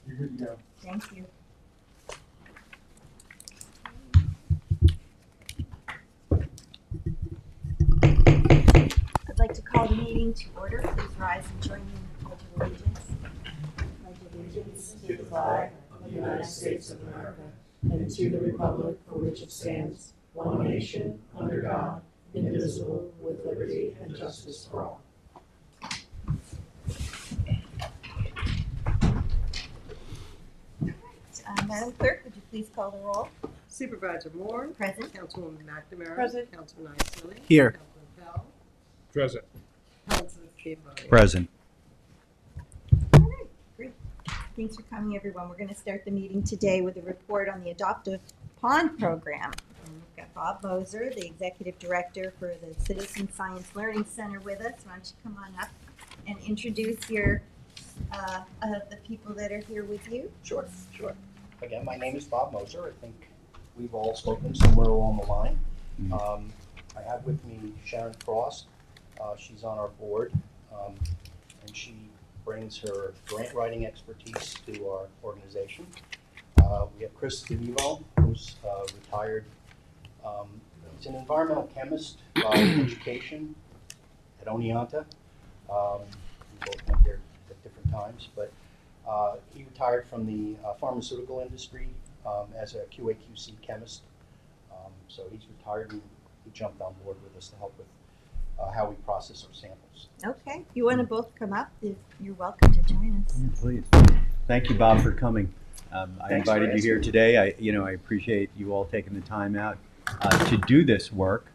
You're good to go. Thank you. I'd like to call the meeting to order. Please rise and join me in the Pledge of Allegiance. Pledge of allegiance to the flag of the United States of America and to the republic for which it stands, one nation, under God, indivisible, with liberty and justice for all. Madam Clerk, would you please call the roll? Supervisor Moore. Present. Councilwoman McNamara. Present. Councilman Isley. Here. Councilman Pell. Present. Councilman Piedmont. Present. All right, great. Thanks for coming, everyone. We're going to start the meeting today with a report on the Adopt a Pond program. And we've got Bob Moser, the Executive Director for the Citizen Science Learning Center with us. Why don't you come on up and introduce your the people that are here with you? Sure. Again, my name is Bob Moser. I think we've all spoken somewhere along the line. I have with me Sharon Frost. She's on our board, and she brings her grant writing expertise to our organization. We have Chris DeVivo, who's retired. He's an environmental chemist by education at Oneonta. We both went there at different times, but he retired from the pharmaceutical industry as a QA/QC chemist. So he's retired and he jumped on board with us to help with how we process our samples. Okay, you want to both come up? You're welcome to join us. Yeah, please. Thank you, Bob, for coming. I Thanks for invited you here asking. today. I appreciate you all taking the time out to do this work.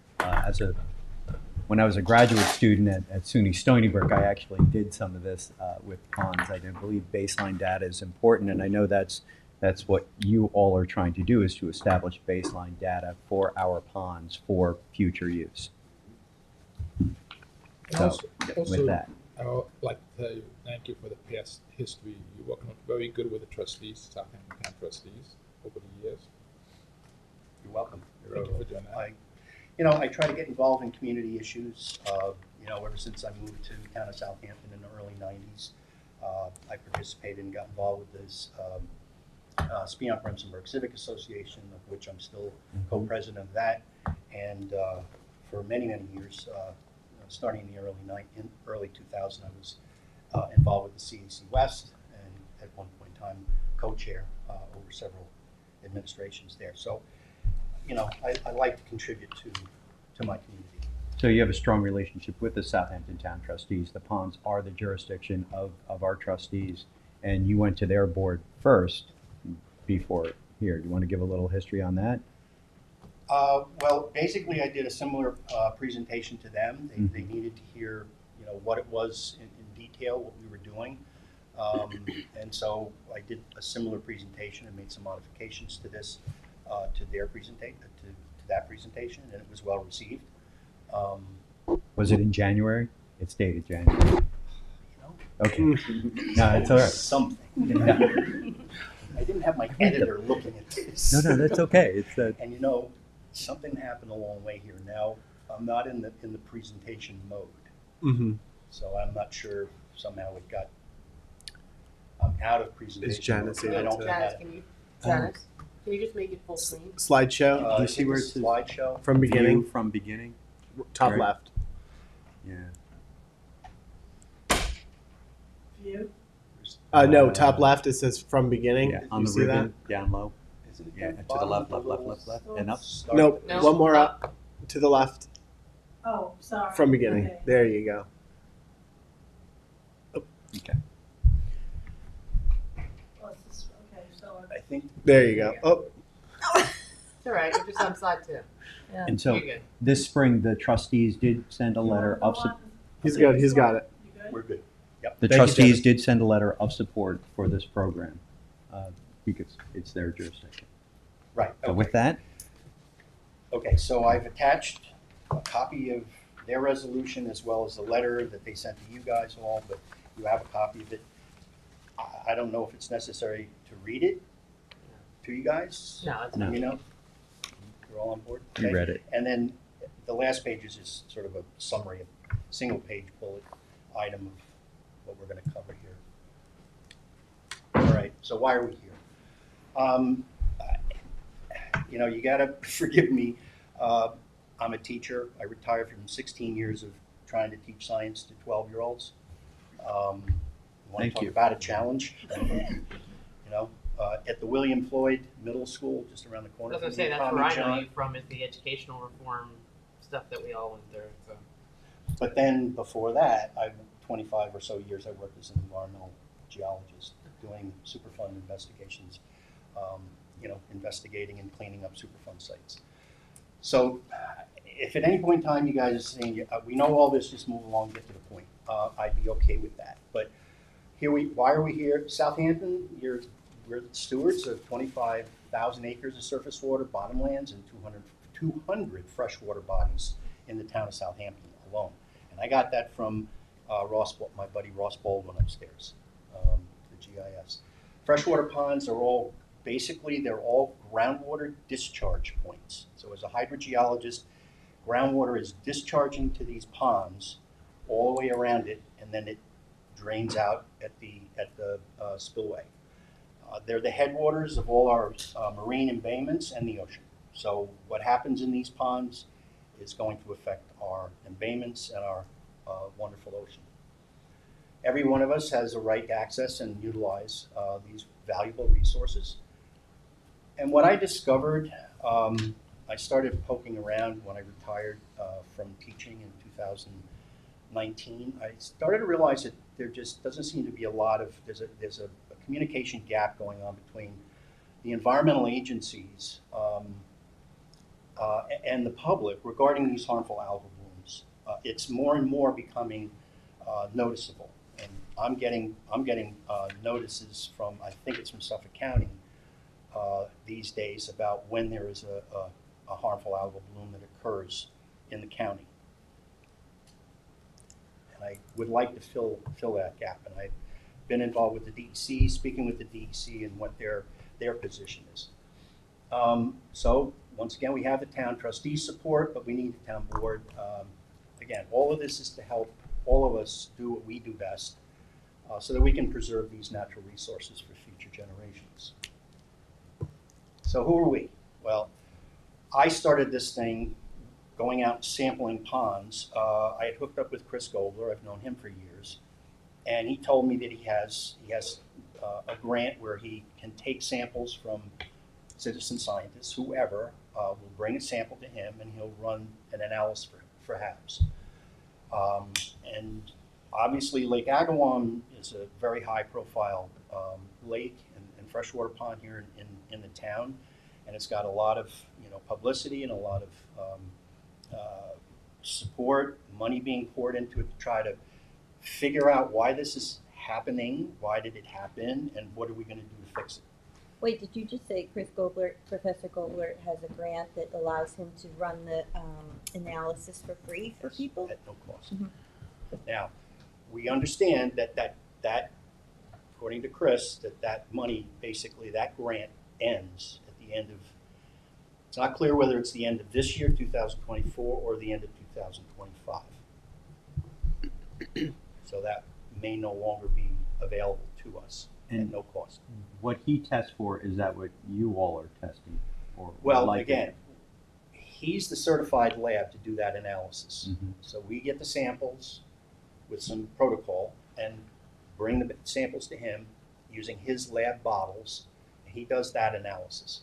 When I was a graduate student at SUNY Stony Brook, I actually did some of this with ponds. I believe baseline data is important, and I know that's what you all are trying to do, is to establish baseline data for our ponds for future use. So, with that. I would like to tell you thank you for the past history. You're working very good with the trustees, Southampton Town trustees, over the years. You're welcome. Thank you for doing that. I try to get involved in community issues. Ever since I moved to the town of Southampton in the early '90s, I participated and got involved with this Spion-Remsenburg Civic Association, of which I'm still co-president of that. And for many years, starting in the early 2000, I was involved with the CAC West, and at one point in time, co-chair over several administrations there. So, I like to contribute to my community. So you have a strong relationship with the Southampton Town trustees. The ponds are the jurisdiction of our trustees, and you went to their board first before here. Do you want to give a little history on that? Well, basically, I did a similar presentation to them. They needed to hear, what it was in detail, what we were doing, and so I did a similar presentation and made some modifications to this, to their presentation, to that presentation, and it was well received. Was it in January? It's dated January. Okay. No, it's all right. Something. Yeah. I didn't have my editor looking at this. No, that's okay. It's And something happened along the way here. Now I'm not in the presentation mode, so I'm not sure if somehow I'm out of presentation. Is Janice mode. I don't Janice, have Janice, can you just make it full screen? Slideshow Do you see where it says slideshow? from beginning, view from beginning. top right. left. Yeah. View? No, top left. It says from beginning. Yeah. On You the see ribbon, down low. Is it Yeah. at To the bottom left, with left, the left, little and up. start? Nope. No. One more up to the left Oh, sorry. from beginning. Okay. There you go. Okay. Oh, it's just- okay, so I think There you go. Oh, It's all right, you're just on slide 2. And so You're good. this spring, the trustees did send a letter of support. he's good. He's got it. You good? we're good. The Thank you, trustees Dennis. did send a letter of support for this program because it's their jurisdiction. Right. So with that, Okay, so I've attached a copy of their resolution as well as the letter that they sent to you guys all, but you have a copy of it. I don't know if it's necessary to read it to you guys. No, it's No. You're all on board? you Okay. read it. And then the last page is just sort of a summary, a single-page bullet item of what we're going to cover here. All right, So why are we here? You gotta forgive me. I'm a teacher. I retired from 16 years of trying to teach science to 12-year-olds. Want Thank to talk you. about a challenge? At the William Floyd Middle School, just around the I corner was from gonna say, me, that's Tommy where I know John. you from, is the educational reform stuff that we all went through, so. But then before that, 25 or so years, I worked as an environmental geologist doing Superfund investigations, investigating and cleaning up Superfund sites. So if at any point in time you guys are saying, we know all this, just move along, get to the point, I'd be okay with that. But why are we here? Southampton, we're stewards of 25,000 acres of surface water, bottomlands, and 200 freshwater bodies in the town of Southampton alone. And I got that from my buddy Ross Baldwin upstairs, the GIS. Freshwater ponds are all groundwater discharge points. So as a hydrogeologist, groundwater is discharging to these ponds all the way around it, and then it drains out at the spillway. They're the headwaters of all our marine embayments and the ocean. So what happens in these ponds is going to affect our embayments and our wonderful ocean. Every one of us has a right to access and utilize these valuable resources. And what I discovered, I started poking around when I retired from teaching in 2019. I started to realize that there just doesn't seem to be there's a communication gap going on between the environmental agencies and the public regarding these harmful algal blooms. It's more and more becoming noticeable, and I'm getting notices from, I think it's from Suffolk County these days, about when there is a harmful algal bloom that occurs in the county. And I would like to fill that gap, and I've been involved with the DEC, speaking with the DEC and what their position is. So once again, we have the town trustee support, but we need the town board. Again, all of this is to help all of us do what we do best, so that we can preserve these natural resources for future generations. So who are we? Well, I started this thing going out and sampling ponds. I had hooked up with Chris Gobler. I've known him for years. And he told me that he has a grant where he can take samples from citizen scientists, whoever, will bring a sample to him, and he'll run an analysis for HABs. And obviously Lake Agawam is a very high profile lake and freshwater pond here in the town, and it's got a lot of publicity and a lot of support, money being poured into it to try to figure out why this is happening, why did it happen, and what are we going to do to fix it. Wait, did you just say Professor Gobler has a grant that allows him to run the analysis for free for people? At no cost. Mhm. Now, we understand that according to Chris, that money, basically that grant ends at the end of, it's not clear whether it's the end of this year, 2024, or the end of 2025. So that may no longer be available to us at And no cost. what he tests for, is that what you all are testing? Or Well, like again, he's the certified lab to do that analysis. Mhm. So we get the samples with some protocol and bring the samples to him using his lab bottles, and he does that analysis.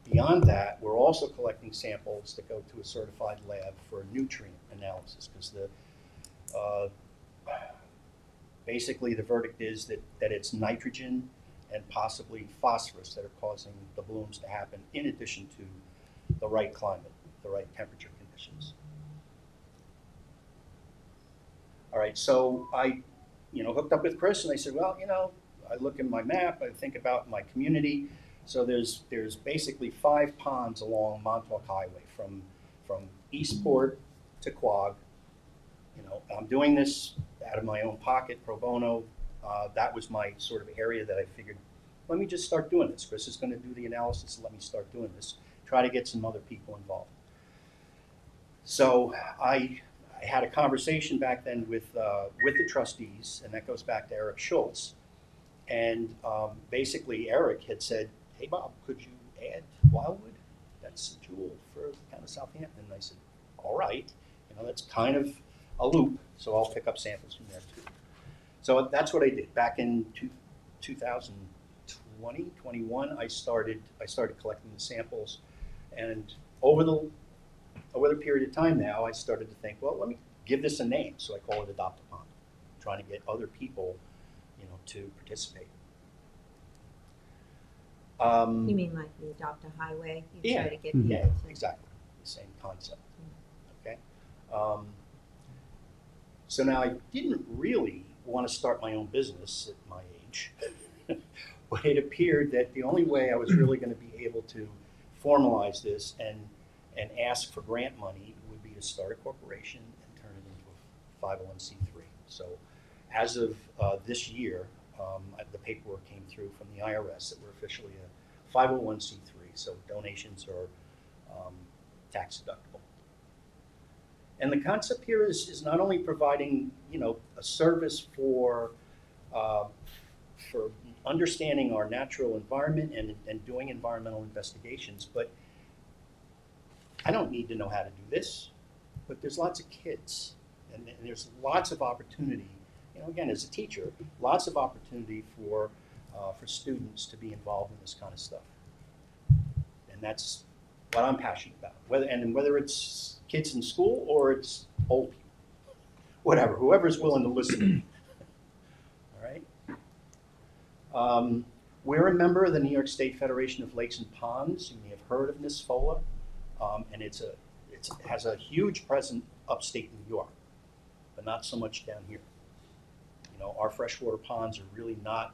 Beyond that, we're also collecting samples that go to a certified lab for nutrient analysis, because basically the verdict is that it's nitrogen and possibly phosphorus that are causing the blooms to happen, in addition to the right climate, the right temperature conditions. All right, so I hooked up with Chris, and I said, well, I look at my map, I think about my community. So there's basically 5 ponds along Montauk Highway from Eastport to Quogue. I'm doing this out of my own pocket, pro bono. That was my sort of area that I figured, let me just start doing this. Chris is going to do the analysis. Let me start doing this. Try to get some other people involved. So I had a conversation back then with the trustees, and that goes back to Eric Schultz. And basically, Eric had said, "Hey, Bob, could you add Wildwood? That's a jewel for the town of Southampton." And I said, "All right, that's kind of a loop, so I'll pick up samples from there too." So that's what I did back in 2020, 21. I started collecting the samples, and over the period of time now, I started to think, well, let me give this a name. So I call it Adopt a Pond, trying to get other people, to participate. You mean like the Adopt a Highway? You Yeah. try to get people Yeah, to. exactly. The same concept. Okay. So now I didn't really want to start my own business at my age, but it appeared that the only way I was really going to be able to formalize this and ask for grant money would be to start a corporation and turn it into a 501c3. So as of this year, the paperwork came through from the IRS that we're officially a 501c3. So donations are tax deductible. And the concept here is not only providing, a service for understanding our natural environment and doing environmental investigations, but I don't need to know how to do this, but there's lots of kids, and there's lots of opportunity, again, as a teacher, lots of opportunity for students to be involved in this kind of stuff. And that's what I'm passionate about, whether it's kids in school or it's old people, whoever's willing to listen. All right. We're a member of the New York State Federation of Lakes and Ponds. You may have heard of NISFOLA, and it has a huge presence upstate New York, but not so much down here. Our freshwater ponds are really not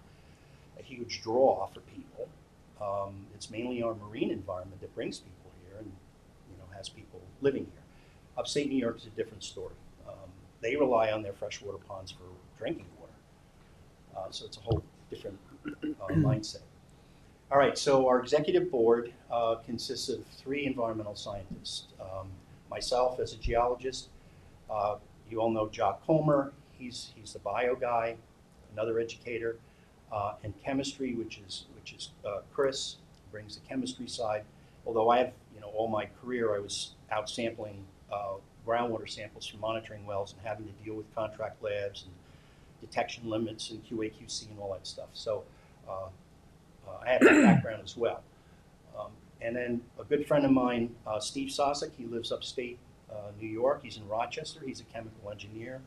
a huge draw for people. It's mainly our marine environment that brings people here and has people living here. Upstate New York is a different story. They rely on their freshwater ponds for drinking water, so it's a whole different mindset. All right, so our executive board consists of 3 environmental scientists. Myself as a geologist, you all know Jock Comer, he's the bio guy, another educator, and chemistry, which is Chris, brings the chemistry side. Although I have, all my career I was out sampling groundwater samples from monitoring wells and having to deal with contract labs and detection limits and QA/QC and all that stuff. So I have that background as well. And then a good friend of mine, Steve Sosek, he lives upstate New York. He's in Rochester. He's a chemical engineer.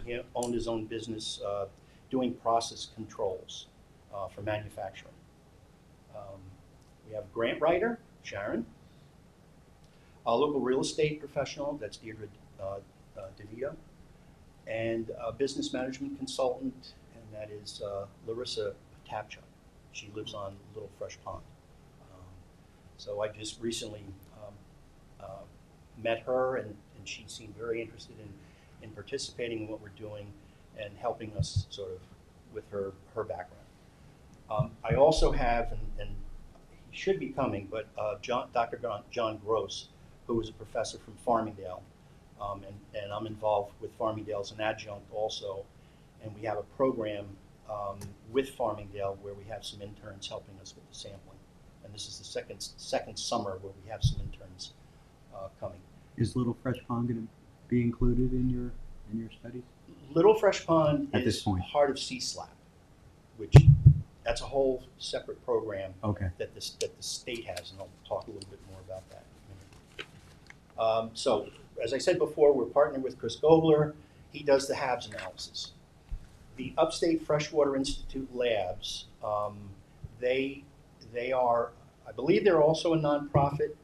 He owned his own business doing process controls for manufacturing. We have a grant writer, Sharon. A local real estate professional, that's Deirdre DeVito. And a business management consultant, and that is Larissa Tapchuk. She lives on Little Fresh Pond. So I just recently met her, and she seemed very interested in participating in what we're doing and helping us sort of with her background. I also have, and he should be coming, but Dr. John Gross, who is a professor from Farmingdale, and I'm involved with Farmingdale as an adjunct also, and we have a program with Farmingdale where we have some interns helping us with the sampling, and this is the second summer where we have some interns coming. Is Little Fresh Pond going to be included in your studies? Little Fresh Pond At this is point. part of CSLAP, which that's a whole separate program Okay. that the state has, and I'll talk a little bit more about that in a minute. So, as I said before, we're partnered with Chris Gobler. He does the HABs analysis. The Upstate Freshwater Institute labs, they are, I believe they're also a nonprofit.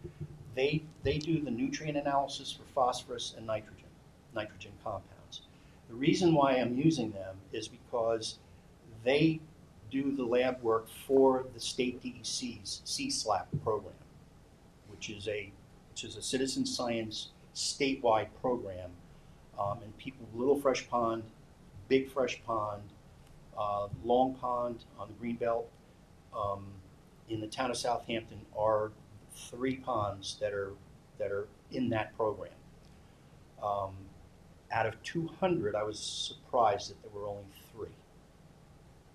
They do the nutrient analysis for phosphorus and nitrogen compounds. The reason why I'm using them is because they do the lab work for the state DEC's CSLAP program, which is a citizen science statewide program, and people, Little Fresh Pond, Big Fresh Pond, Long Pond on the Greenbelt, in the town of Southampton are 3 ponds that are in that program. Out of 200, I was surprised that there were only 3.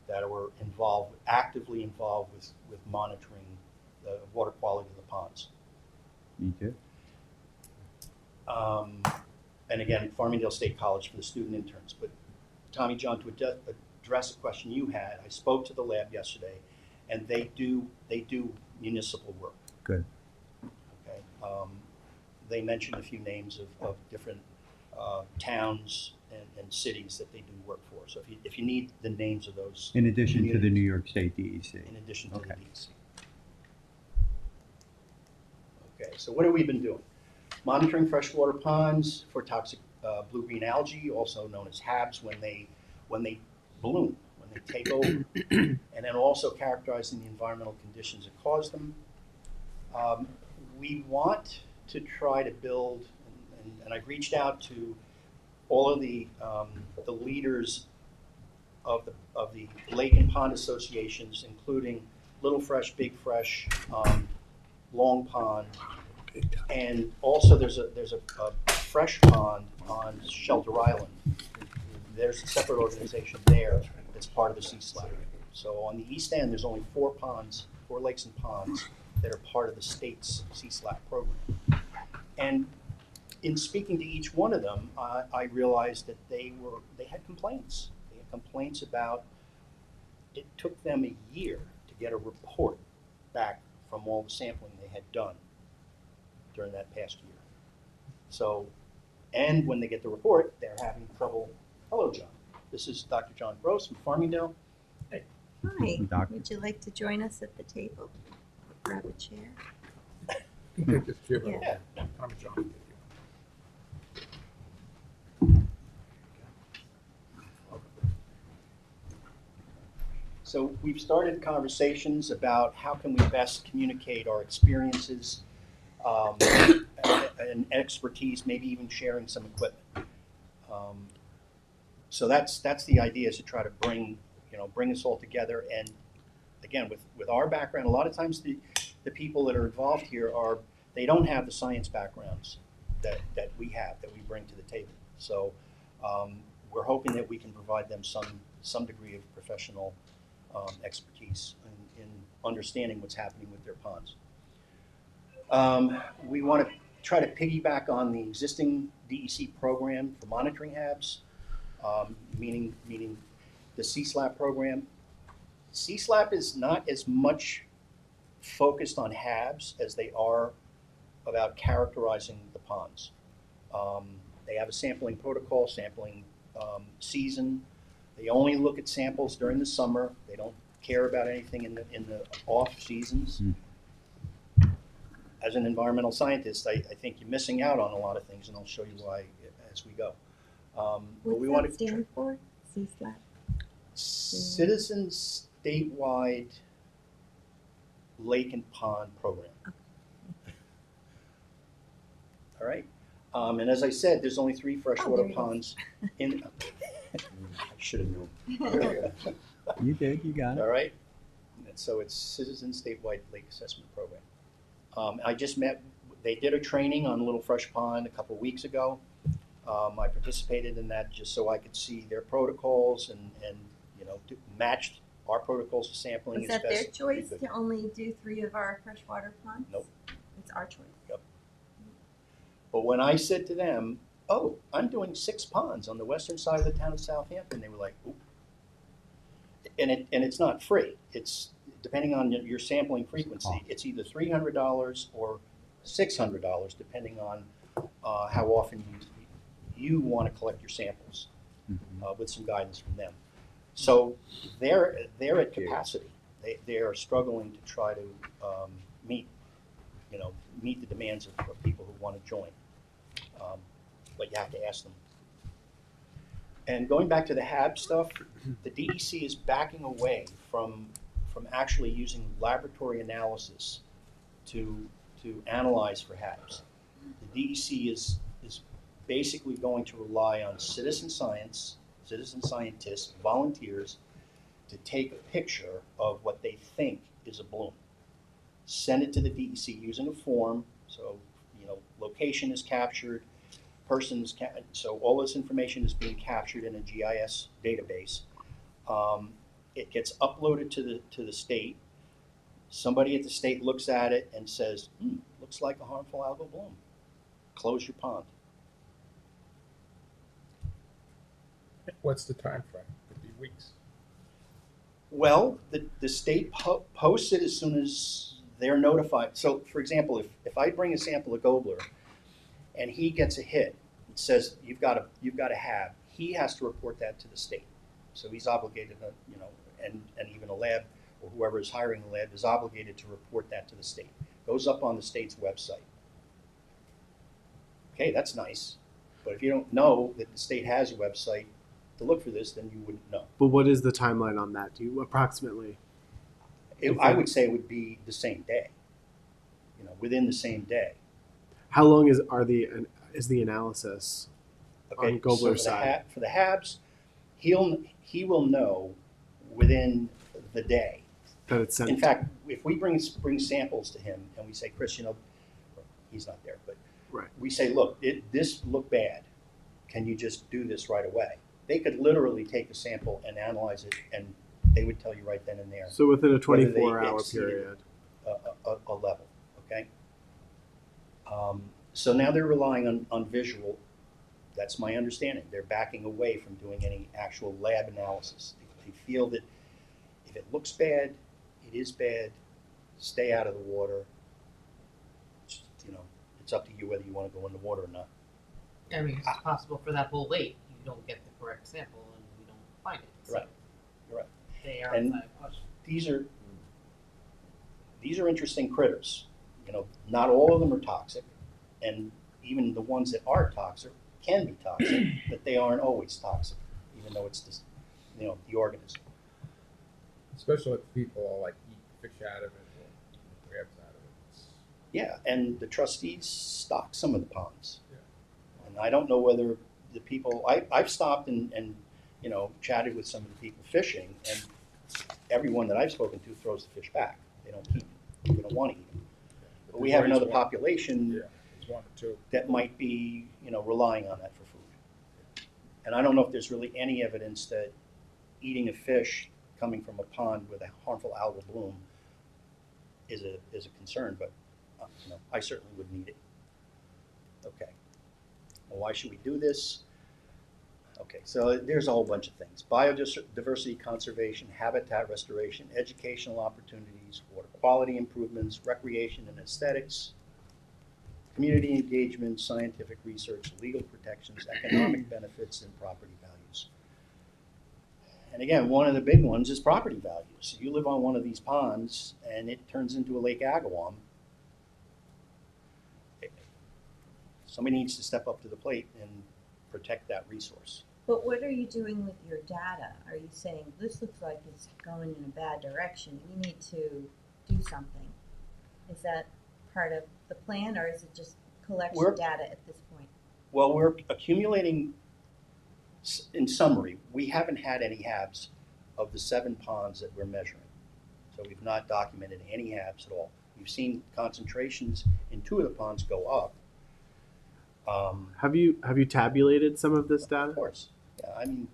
that were actively involved with monitoring the water quality of the ponds. Me too. And again, Farmingdale State College for the student interns. But Tommy John, to address a question you had, I spoke to the lab yesterday, and they do municipal work. Good. Okay. They mentioned a few names of different towns and cities that they do work for. So if you need the names of those, In addition to the communities, New York State DEC. in addition to Okay. the DEC. Okay, so what have we been doing? Monitoring freshwater ponds for toxic blue-green algae, also known as HABs, when they bloom, when they take over, and then also characterizing the environmental conditions that cause them. We want to try to build, and I've reached out to all of the leaders of the lake and pond associations, including Little Fresh, Big Fresh, Long Pond, and also there's a fresh pond on Shelter Island. There's a separate organization there that's part of the CSLAP. So on the east end, there's only 4 lakes and ponds that are part of the state's CSLAP program. And in speaking to each one of them, I realized that they had complaints. They had complaints about it took them a year to get a report back from all the sampling they had done during that past year. So, and when they get the report, they're having trouble. Hello, John. This is Dr. John Gross from Farmingdale. Hi, Doctor. would you like to join us at the table? Grab a chair. You can take this chair, but Yeah. Tommy John. So we've started conversations about how can we best communicate our experiences and expertise, maybe even sharing some equipment. So that's the idea, is to try to bring us all together. And again, with our background, a lot of times the people that are involved here they don't have the science backgrounds that we have, that we bring to the table. So we're hoping that we can provide them some degree of professional expertise in understanding what's happening with their ponds. We want to try to piggyback on the existing DEC program for monitoring HABs, meaning the CSLAP program. CSLAP is not as much focused on HABs as they are about characterizing the ponds. They have a sampling protocol, sampling season. They only look at samples during the summer. They don't care about anything in the off seasons. As an environmental scientist, I think you're missing out on a lot of things, and I'll show you why as we go. But we want What's that to stand for? CSLAP? Citizens Statewide Lake and Pond Program. All right. And as I said, there's only 3 freshwater there it is. ponds in. I should have known. You did, you got it. All right. And so it's Citizens Statewide Lake Assessment Program. I just they did a training on Little Fresh Pond a couple of weeks ago. I participated in that just so I could see their protocols and matched our protocols to sampling. Was as that their best we choice could. to only do 3 of our freshwater ponds? Nope. It's our choice. But when I said to them, "Oh, I'm doing 6 ponds on the western side of the town of Southampton," they were like, "Ooh." And it's not free. It's depending on your sampling frequency. It's either $300 or $600, depending on how often you want to collect your samples, with some guidance from them. So they're at capacity. They are struggling to try to meet the demands of people who want to join. But you have to ask them. And going back to the HAB stuff, the DEC is backing away from actually using laboratory analysis to analyze for HABs. The DEC is basically going to rely on citizen scientists, volunteers, to take a picture of what they think is a bloom. Send it to the DEC using a form, so location is captured, so all this information is being captured in a GIS database, It gets uploaded to the state. Somebody at the state looks at it and says, looks like a harmful algal bloom. Close your pond. What's the time frame? Could be weeks. Well, the state posts it as soon as they're notified. So, for example, if I bring a sample of Gobler and he gets a hit, it says you've got a HAB, he has to report that to the state. So he's obligated, and even a lab or whoever is hiring the lab is obligated to report that to the state. Goes up on the state's website. Okay, that's nice. But if you don't know that the state has a website to look for this, then you wouldn't know. But what is the timeline on that? Do you approximately? I would say it would be the same day. Within the same day. How long is the analysis on Gobler's so side? for the HABs, he will know within the day. That it's sent. In fact, if we bring samples to him and we say, Chris, he's not there, but Right. we say, look, this looked bad. Can you just do this right away? They could literally take a sample and analyze it, and they would tell you right then and there So within a whether they 24-hour exceeded period. a level. Okay. So now they're relying on visual. That's my understanding. They're backing away from doing any actual lab analysis. They feel that if it looks bad, it is bad. Stay out of the water. It's up to you whether you want to go in the water or not. I mean, it's possible for that whole lake, you don't get the correct sample and we don't find it. So Right. You're right. They are And outside of question. These are interesting critters. Not all of them are toxic, and even the ones that are toxic can be toxic, but they aren't always toxic, even though it's this, the organism. Especially if people are like eat fish out of it or eat the crabs out of it. Yeah, and the trustees stock some of the ponds. Yeah. And I don't know whether the people, I've stopped and chatted with some of the people fishing, and everyone that I've spoken to throws the fish back. They don't keep them. They don't want to eat them. But we have There's another always one. population Yeah, there's one or two. that might be, relying on that for food. And I don't know if there's really any evidence that eating a fish coming from a pond with a harmful algal bloom is a concern, but I certainly wouldn't eat it. Okay. Well, why should we do this? Okay, so there's a whole bunch of things. Biodiversity conservation, habitat restoration, educational opportunities, water quality improvements, recreation and aesthetics, community engagement, scientific research, legal protections, economic benefits, and property values. And again, one of the big ones is property values. You live on one of these ponds and it turns into a Lake Agawam. Somebody needs to step up to the plate and protect that resource. But what are you doing with your data? Are you saying, this looks like it's going in a bad direction, we need to do something? Is that part of the plan, or is it just collection We're- data at this point? Well, we're accumulating, in summary, we haven't had any HABs of the 7 ponds that we're measuring. So we've not documented any HABs at all. We've seen concentrations in 2 of the ponds go up. Have you tabulated some of this data? Of course. Yeah, I mean,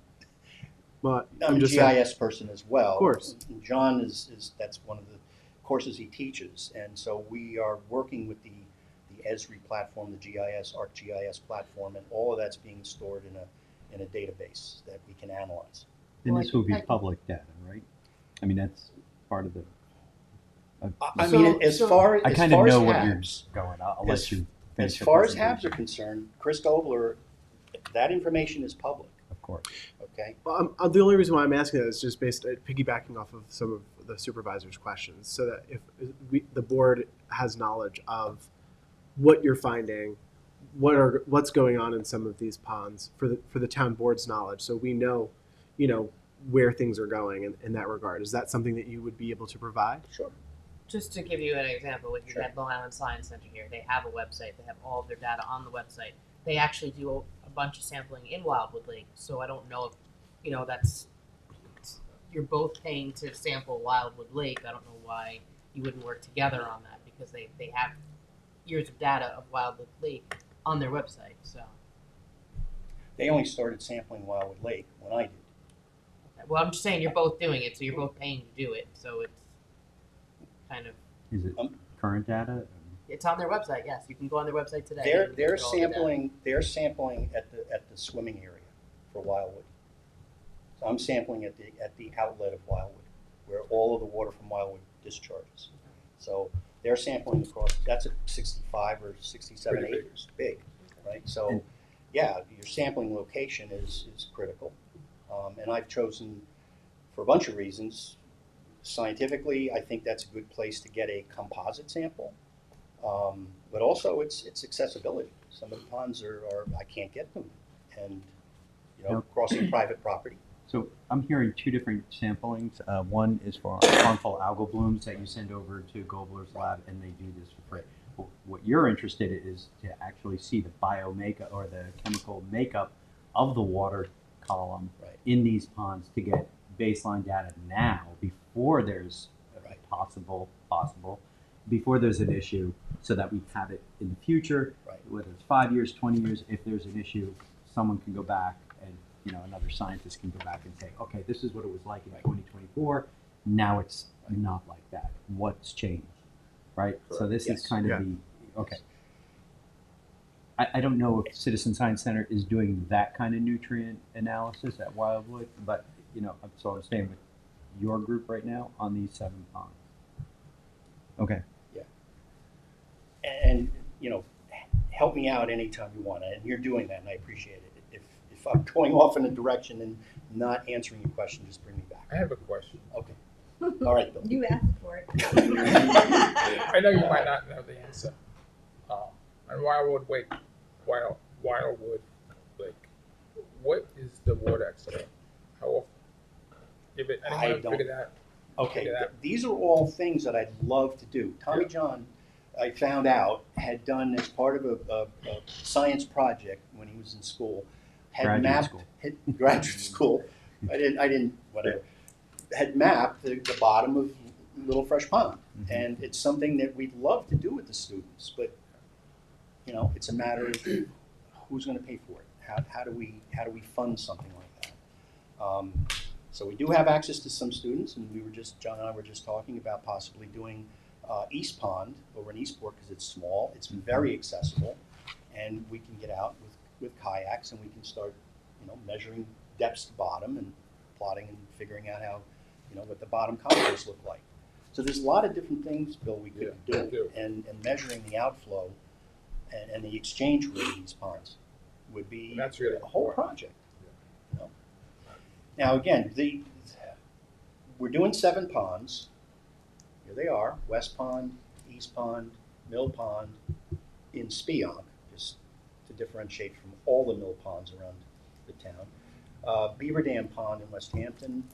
Well, I'm a just GIS person as well. Of course. And John is that's one of the courses he teaches, and so we are working with the Esri platform, the GIS, ArcGIS platform, and all of that's being stored in a database that we can analyze. And Well, this will be I think- public data, right? I mean, that's part of the. I mean, as far I as kind of far as know where you're HABs, going. I'll as- let you as finish your far as HABs are presentation. concerned, Chris Gobler, that information is public. Of course. Okay. The only reason why I'm asking that is just based piggybacking off of some of the supervisor's questions, so that if the board has knowledge of what you're finding, what's going on in some of these ponds for the town board's knowledge, so we know, where things are going in that regard. Is that something that you would be able to provide? Sure. Just to give you an example, if you Sure. had Long Island Science Center here, they have a website. They have all of their data on the website. They actually do a bunch of sampling in Wildwood Lake. So I don't know if, you're both paying to sample Wildwood Lake. I don't know why you wouldn't work together on that, because they have years of data of Wildwood Lake on their website. So They only started sampling Wildwood Lake when I did. Well, I'm just saying you're both doing it, so you're both paying to do it. So it's kind of Is it current data? it's on their website. Yes, you can go on their website today. They're and look at all the data. they're sampling at the swimming area for Wildwood. So I'm sampling at the outlet of Wildwood, where all of the water from Wildwood discharges. So they're sampling across. That's a 65 or 67 Pretty big. acres, big, right? So, yeah, your sampling location is critical, and I've chosen for a bunch of reasons. Scientifically, I think that's a good place to get a composite sample. But also it's accessibility. Some of the ponds are I can't get them, and crossing private property. So I'm hearing two different samplings. One is for harmful algal blooms that you send over to Gobler's lab, and they do this for free. What you're interested in is to actually see the bio makeup or the chemical makeup of the water column in these ponds to get baseline data now before there's a possible before there's an issue, so that we have it in the future, whether it's 5 years, 20 years. If there's an issue, someone can go back and another scientist can go back and say, okay, this is what it was like in 2024. Now it's not like that. What's changed, right? Correct. So this is kind of okay. I don't know if Citizen Science Center is doing that kind of nutrient analysis at Wildwood, but so I'm staying with your group right now on these 7 ponds. Okay. Yeah. And help me out anytime you want, and you're doing that, and I appreciate it. If I'm going off in a direction and not answering your question, just bring me back. I have a question. Okay. All right, Bill. You asked for it. I know you might not know the answer. And Wildwood Lake, what is the water excellent? How often? If it, I anyone don't. figure that? Okay, figure that? these are all things that I'd love to do. Tommy John, I found out, had done as part of a science project when he was in school. Graduate school. I didn't, whatever. Had mapped the bottom of Little Fresh Pond. Mm-hmm. And it's something that we'd love to do with the students, but, it's a matter of who's gonna pay for it? How do we fund something like that? So we do have access to some students, and John and I were just talking about possibly doing East Pond over in Eastport, because it's small, it's very accessible, and we can get out with kayaks, and we can start, measuring depths to bottom and plotting and figuring out how, what the bottom contours look like. So there's a lot of different things, Bill, we could do, and measuring the outflow and the exchange rate of these ponds would be That's really a whole important. project. Now again, we're doing 7 ponds. Here they are: West Pond, East Pond, Mill Pond, in Spionk, just to differentiate from all the mill ponds around the town. Beaver Dam Pond in West Hampton,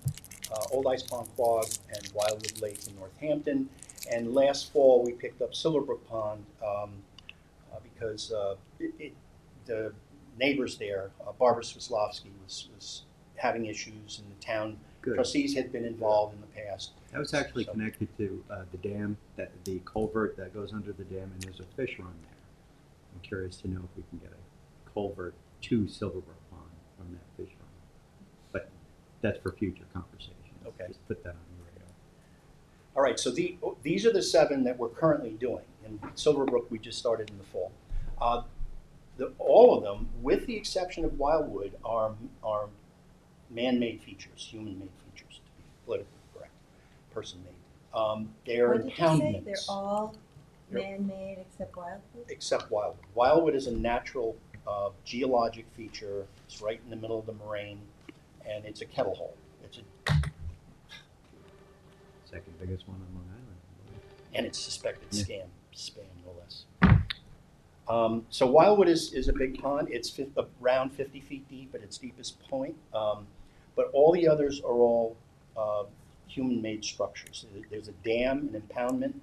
Old Ice Pond Quag, and Wildwood Lake in Northampton. And last fall we picked up Silverbrook Pond because the neighbors there, Barbara Swislowski, was having issues, and the town trustees had been involved in the past. That was actually connected to the dam, the culvert that goes under the dam, and there's a fish run there. I'm curious to know if we can get a culvert to Silverbrook Pond from that fish run. But that's for future conversation. Okay. Just put that on the radar. All right, so these are the 7 that we're currently doing. In Silverbrook, we just started in the fall. All of them, with the exception of Wildwood, are man-made features, human-made features, to be politically correct, person-made. They are What did you say? impoundments. They're all man-made except Wildwood? Except Wildwood. Wildwood is a natural geologic feature. It's right in the middle of the moraine, and it's a kettle hole. It's Second biggest one on Long Island. and it's suspected spam, no less. So Wildwood is a big pond. It's around 50 feet deep at its deepest point. But all the others are all human-made structures. There's a dam, an impoundment,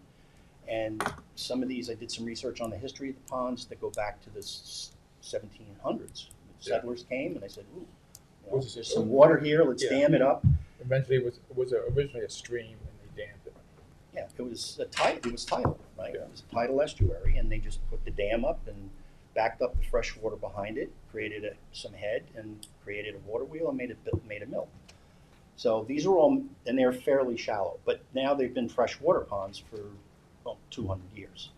and some of these, I did some research on the history of the ponds that go back to the 1700s. Settlers came and they said, ooh, there's some water here, let's dam it up. Eventually, it was originally a stream, and they dammed it. Yeah, it was tidal, right? It was a tidal estuary, and they just put the dam up and backed up the fresh water behind it, created some head, and created a water wheel, and made a mill. So these are all, and they're fairly shallow, but now they've been freshwater ponds for, well, 200 years.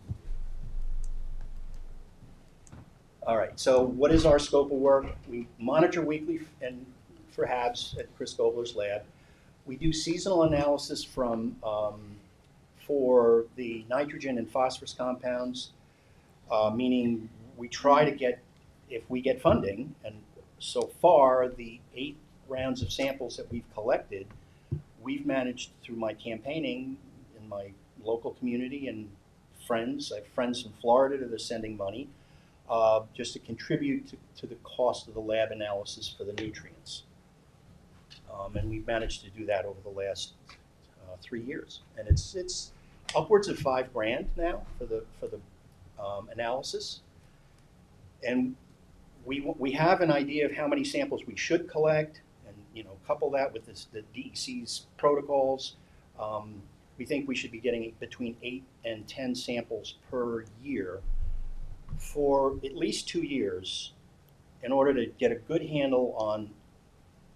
All right, so what is our scope of work? We monitor weekly and for HABs at Chris Gobler's lab. We do seasonal analysis from, for the nitrogen and phosphorus compounds, meaning we try to get, if we get funding, and so far, the 8 rounds of samples that we've collected, we've managed through my campaigning in my local community and friends. I have friends in Florida that are sending money just to contribute to the cost of the lab analysis for the nutrients. And we've managed to do that over the last 3 years. And it's upwards of $5,000 now for the analysis. And we have an idea of how many samples we should collect, and couple that with the DEC's protocols. We think we should be getting between 8 and 10 samples per year for at least 2 years in order to get a good handle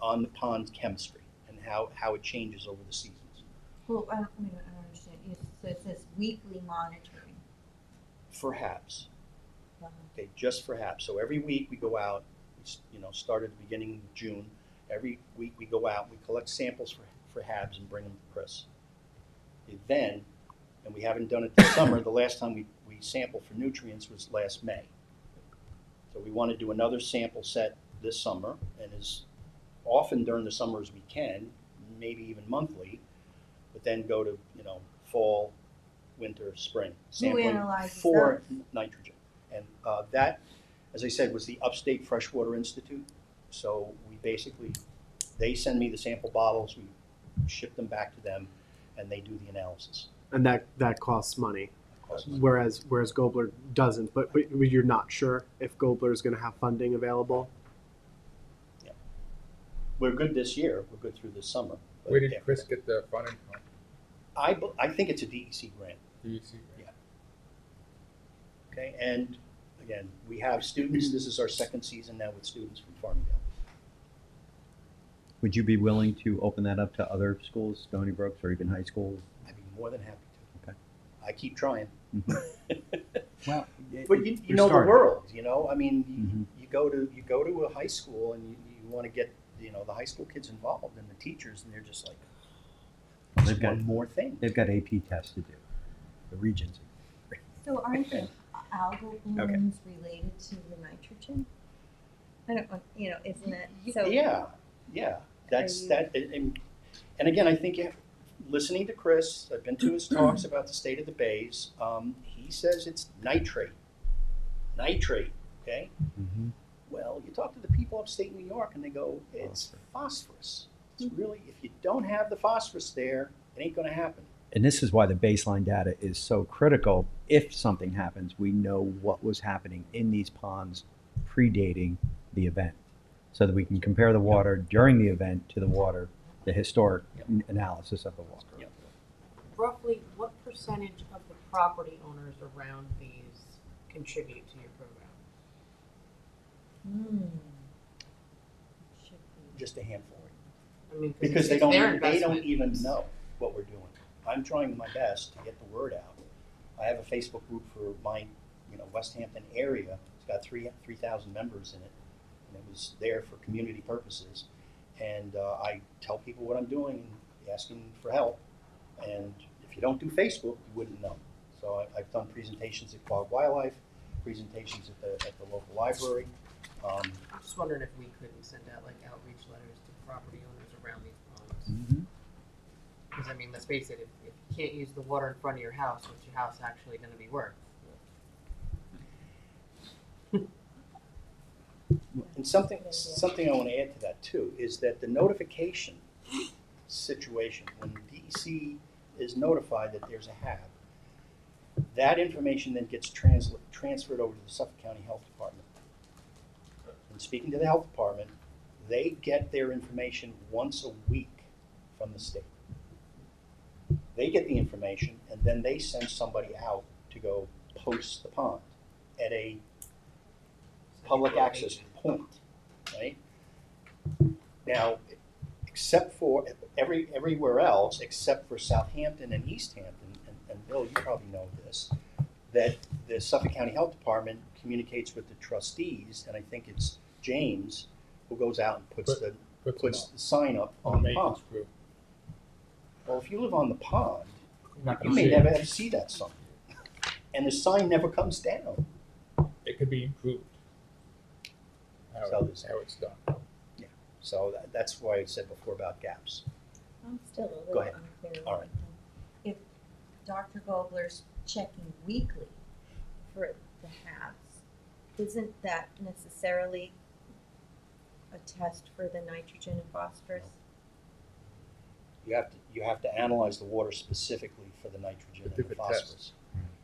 on the pond chemistry and how it changes over the seasons. Well, I don't understand. So it says weekly monitoring. For HABs. Wow. Okay, just for HABs. So every week we go out, start at the beginning of June. Every week we go out, we collect samples for HABs and bring them to Chris. Then, and we haven't done it this summer, the last time we sampled for nutrients was last May. So we want to do another sample set this summer, and as often during the summer as we can, maybe even monthly, but then go to, fall, winter, spring, sampling analyzes for nitrogen. And that, as I said, was the Upstate Freshwater Institute. So we basically, they send me the sample bottles, we ship them back to them, and they do the analysis. And that costs money. It costs money. Whereas Gobler doesn't. But you're not sure if Gobler is going to have funding available? Yeah. We're good this year. We're good through this summer. Where did Chris get the funding from? I think it's a DEC grant. DEC? Yeah. Okay, and again, we have students. This is our second season now with students from Farmingdale. Would you be willing to open that up to other schools, Stony Brooks, or even high schools? I'd be more than happy to. Okay. I keep trying. Well, But you know the world. I mean, you go to a high school and you want to get the high school kids involved and the teachers, and they're just like, They've just got- one more thing. They've got AP tests to do. The regions. So aren't the algal blooms related to the nitrogen? I don't want, isn't it? So Yeah. That's you- that. And again, I think listening to Chris, I've been to his talks about the state of the bays. He says it's nitrate. Okay. Mm-hmm. Well, you talk to the people upstate New York, and they go, it's phosphorus. It's really, if you don't have the phosphorus there, it ain't going to happen. And this is why the baseline data is so critical. If something happens, we know what was happening in these ponds predating the event, so that we can compare the water during the event to the historic analysis of the water. Yep. Roughly, what percentage of the property owners around these contribute to your program? Should be. Just a handful. I mean, Because it's they their don't investment. even know what we're doing. I'm trying my best to get the word out. I have a Facebook group for my, West Hampton area. It's got 3,000 members in it, and it was there for community purposes. And I tell people what I'm doing, asking for help. And if you don't do Facebook, you wouldn't know. So I've done presentations at Quag Wildlife, presentations at the local library. I'm just wondering if we couldn't send out like outreach letters to property owners around these ponds. Mm-hmm. Because I mean, let's face it, if you can't use the water in front of your house, what's your house actually going to be worth? And something I want to add to that too is that the notification situation, when the DEC is notified that there's a HAB, that information then gets transferred over to the Suffolk County Health Department. And speaking to the health department, they get their information once a week from the state. They get the information and then they send somebody out to go post the pond at a public access point, right? Now, except for everywhere else, except for Southampton and East Hampton, and Bill, you probably know this, that the Suffolk County Health Department communicates with the trustees, and I think it's James who goes out and puts the sign up on the pond. Crew. Well, if you live on the pond, You're not you gonna may see never it. ever see that sign, and the sign never comes down. It could be improved. How, So this- how it's done. So that's why I said before about gaps. I'm still a Go little ahead. unclear. All right. If Dr. Gobler's checking weekly for the halves, isn't that necessarily a test for the nitrogen and phosphorus? You have to analyze the water specifically for the nitrogen The and the different phosphorus. tests.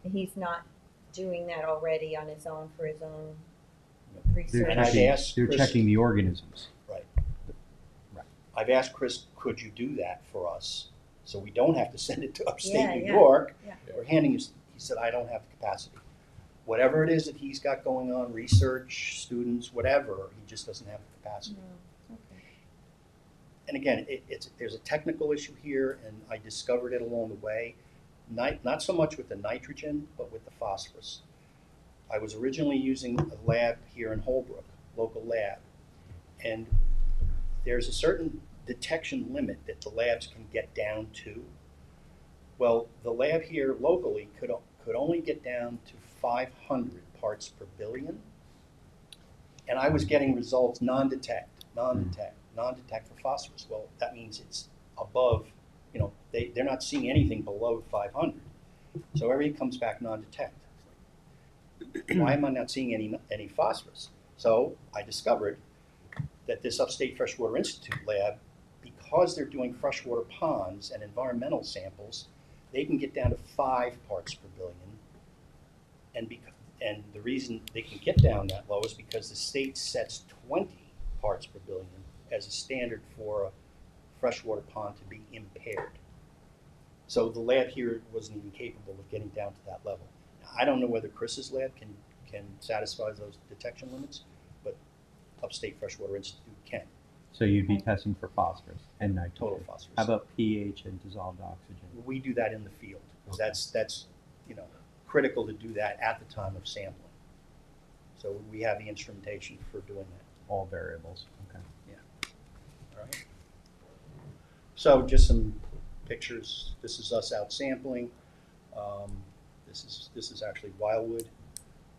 And he's not doing that already on his own for his own They're research? And I've checking, asked they're Chris- checking the organisms. I've asked Chris, could you do that for us? So we don't have to send it to Yeah, upstate New yeah, York. yeah. We're handing you, he said, I don't have the capacity. Whatever it is that he's got going on, research, students, whatever, he just doesn't have the capacity. No, okay. And again, there's a technical issue here, and I discovered it along the way. Not so much with the nitrogen, but with the phosphorus. I was originally using a lab here in Holbrook, local lab, and there's a certain detection limit that the labs can get down to. Well, the lab here locally could only get down to 500 parts per billion, and I was getting results non-detect for phosphorus. Well, that means it's above, they're not seeing anything below 500. So everything comes back non-detect. Why am I not seeing any phosphorus? So I discovered that this Upstate Freshwater Institute lab, because they're doing freshwater ponds and environmental samples, they can get down to 5 parts per billion. And the reason they can get down that low is because the state sets 20 parts per billion as a standard for a freshwater pond to be impaired. So the lab here wasn't even capable of getting down to that level. Now, I don't know whether Chris's lab can satisfy those detection limits, but Upstate Freshwater Institute can, So you'd be testing for phosphorus and nitrogen. total phosphorus. How about pH and dissolved oxygen? We do that in the field. That's critical to do that at the time of sampling. So we have the instrumentation for doing that. All variables. Okay. All right. So just some pictures. This is us out sampling. This is actually Wildwood.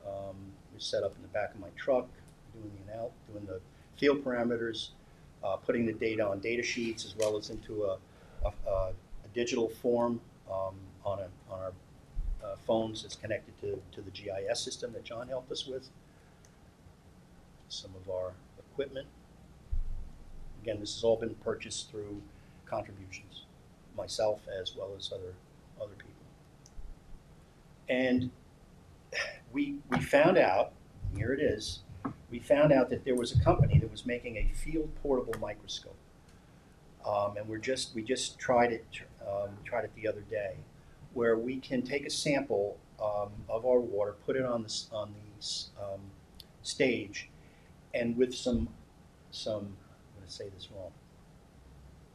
We set up in the back of my truck, doing the field parameters, putting the data on data sheets as well as into a digital form on our phones that's connected to the GIS system that John helped us with. Some of our equipment. Again, this has all been purchased through contributions, myself as well as other people. And we found out, here it is, we found out that there was a company that was making a field portable microscope. And we just tried it the other day, where we can take a sample of our water, put it on the stage, and with some I'm going to say this wrong,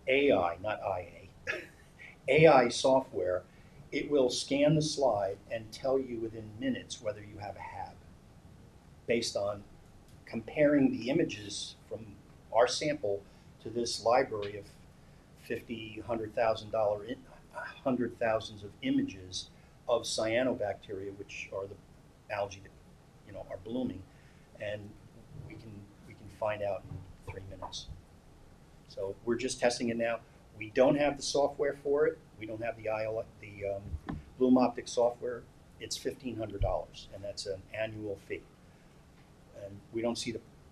AI, not IA, AI software, it will scan the slide and tell you within minutes whether you have a HAB, based on comparing the images from our sample to this library of 50, $100,000, hundred thousands of images of cyanobacteria, which are the algae that are blooming, and we can find out in 3 minutes. So we're just testing it now. We don't have the software for it. We don't have the Bloom Optic software. It's $1,500, and that's an annual fee. And we don't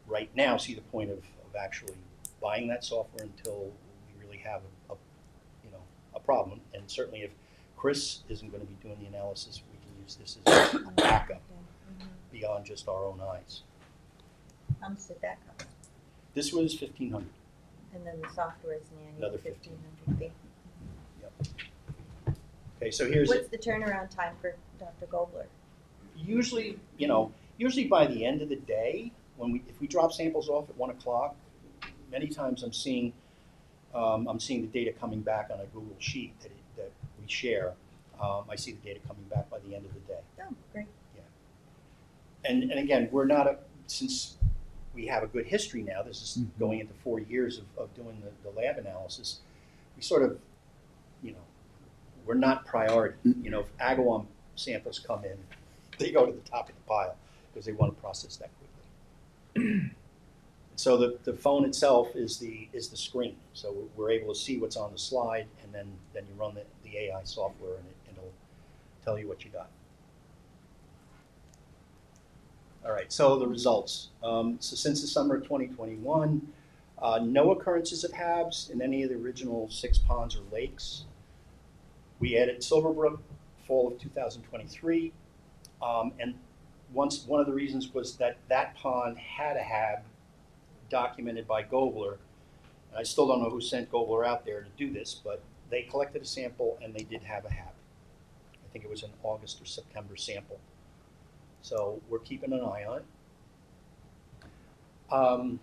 right now see the point of actually buying that software until we really have a problem. And certainly if Chris isn't going to be doing the analysis, we can use this as a backup beyond just our own eyes. How much did that cost? This was $1,500. And then the software is an annual Another 1,500 fee. Okay, so here's What's the turnaround time for Dr. Gobler? usually by the end of the day, if we drop samples off at 1 o'clock, many times I'm seeing I'm seeing the data coming back on a Google Sheet that we share. I see the data coming back by the end of the day. Oh, great. And again, we're not, since we have a good history now, this is Mhm. going into 4 years of doing the lab analysis, we sort of, we're not priority. If Agawam samples come in, they go to the top of the pile because they want to process that quickly. So the phone itself is the screen. So we're able to see what's on the slide, and then you run the AI software, and it'll tell you what you got. All right, so the results. So since the summer of 2021, no occurrences of HABs in any of the original 6 ponds or lakes. We added Silverbrook fall of 2023, and one of the reasons was that pond had a HAB documented by Gobler. And I still don't know who sent Gobler out there to do this, but they collected a sample and they did have a HAB. I think it was an August or September sample. So we're keeping an eye on it.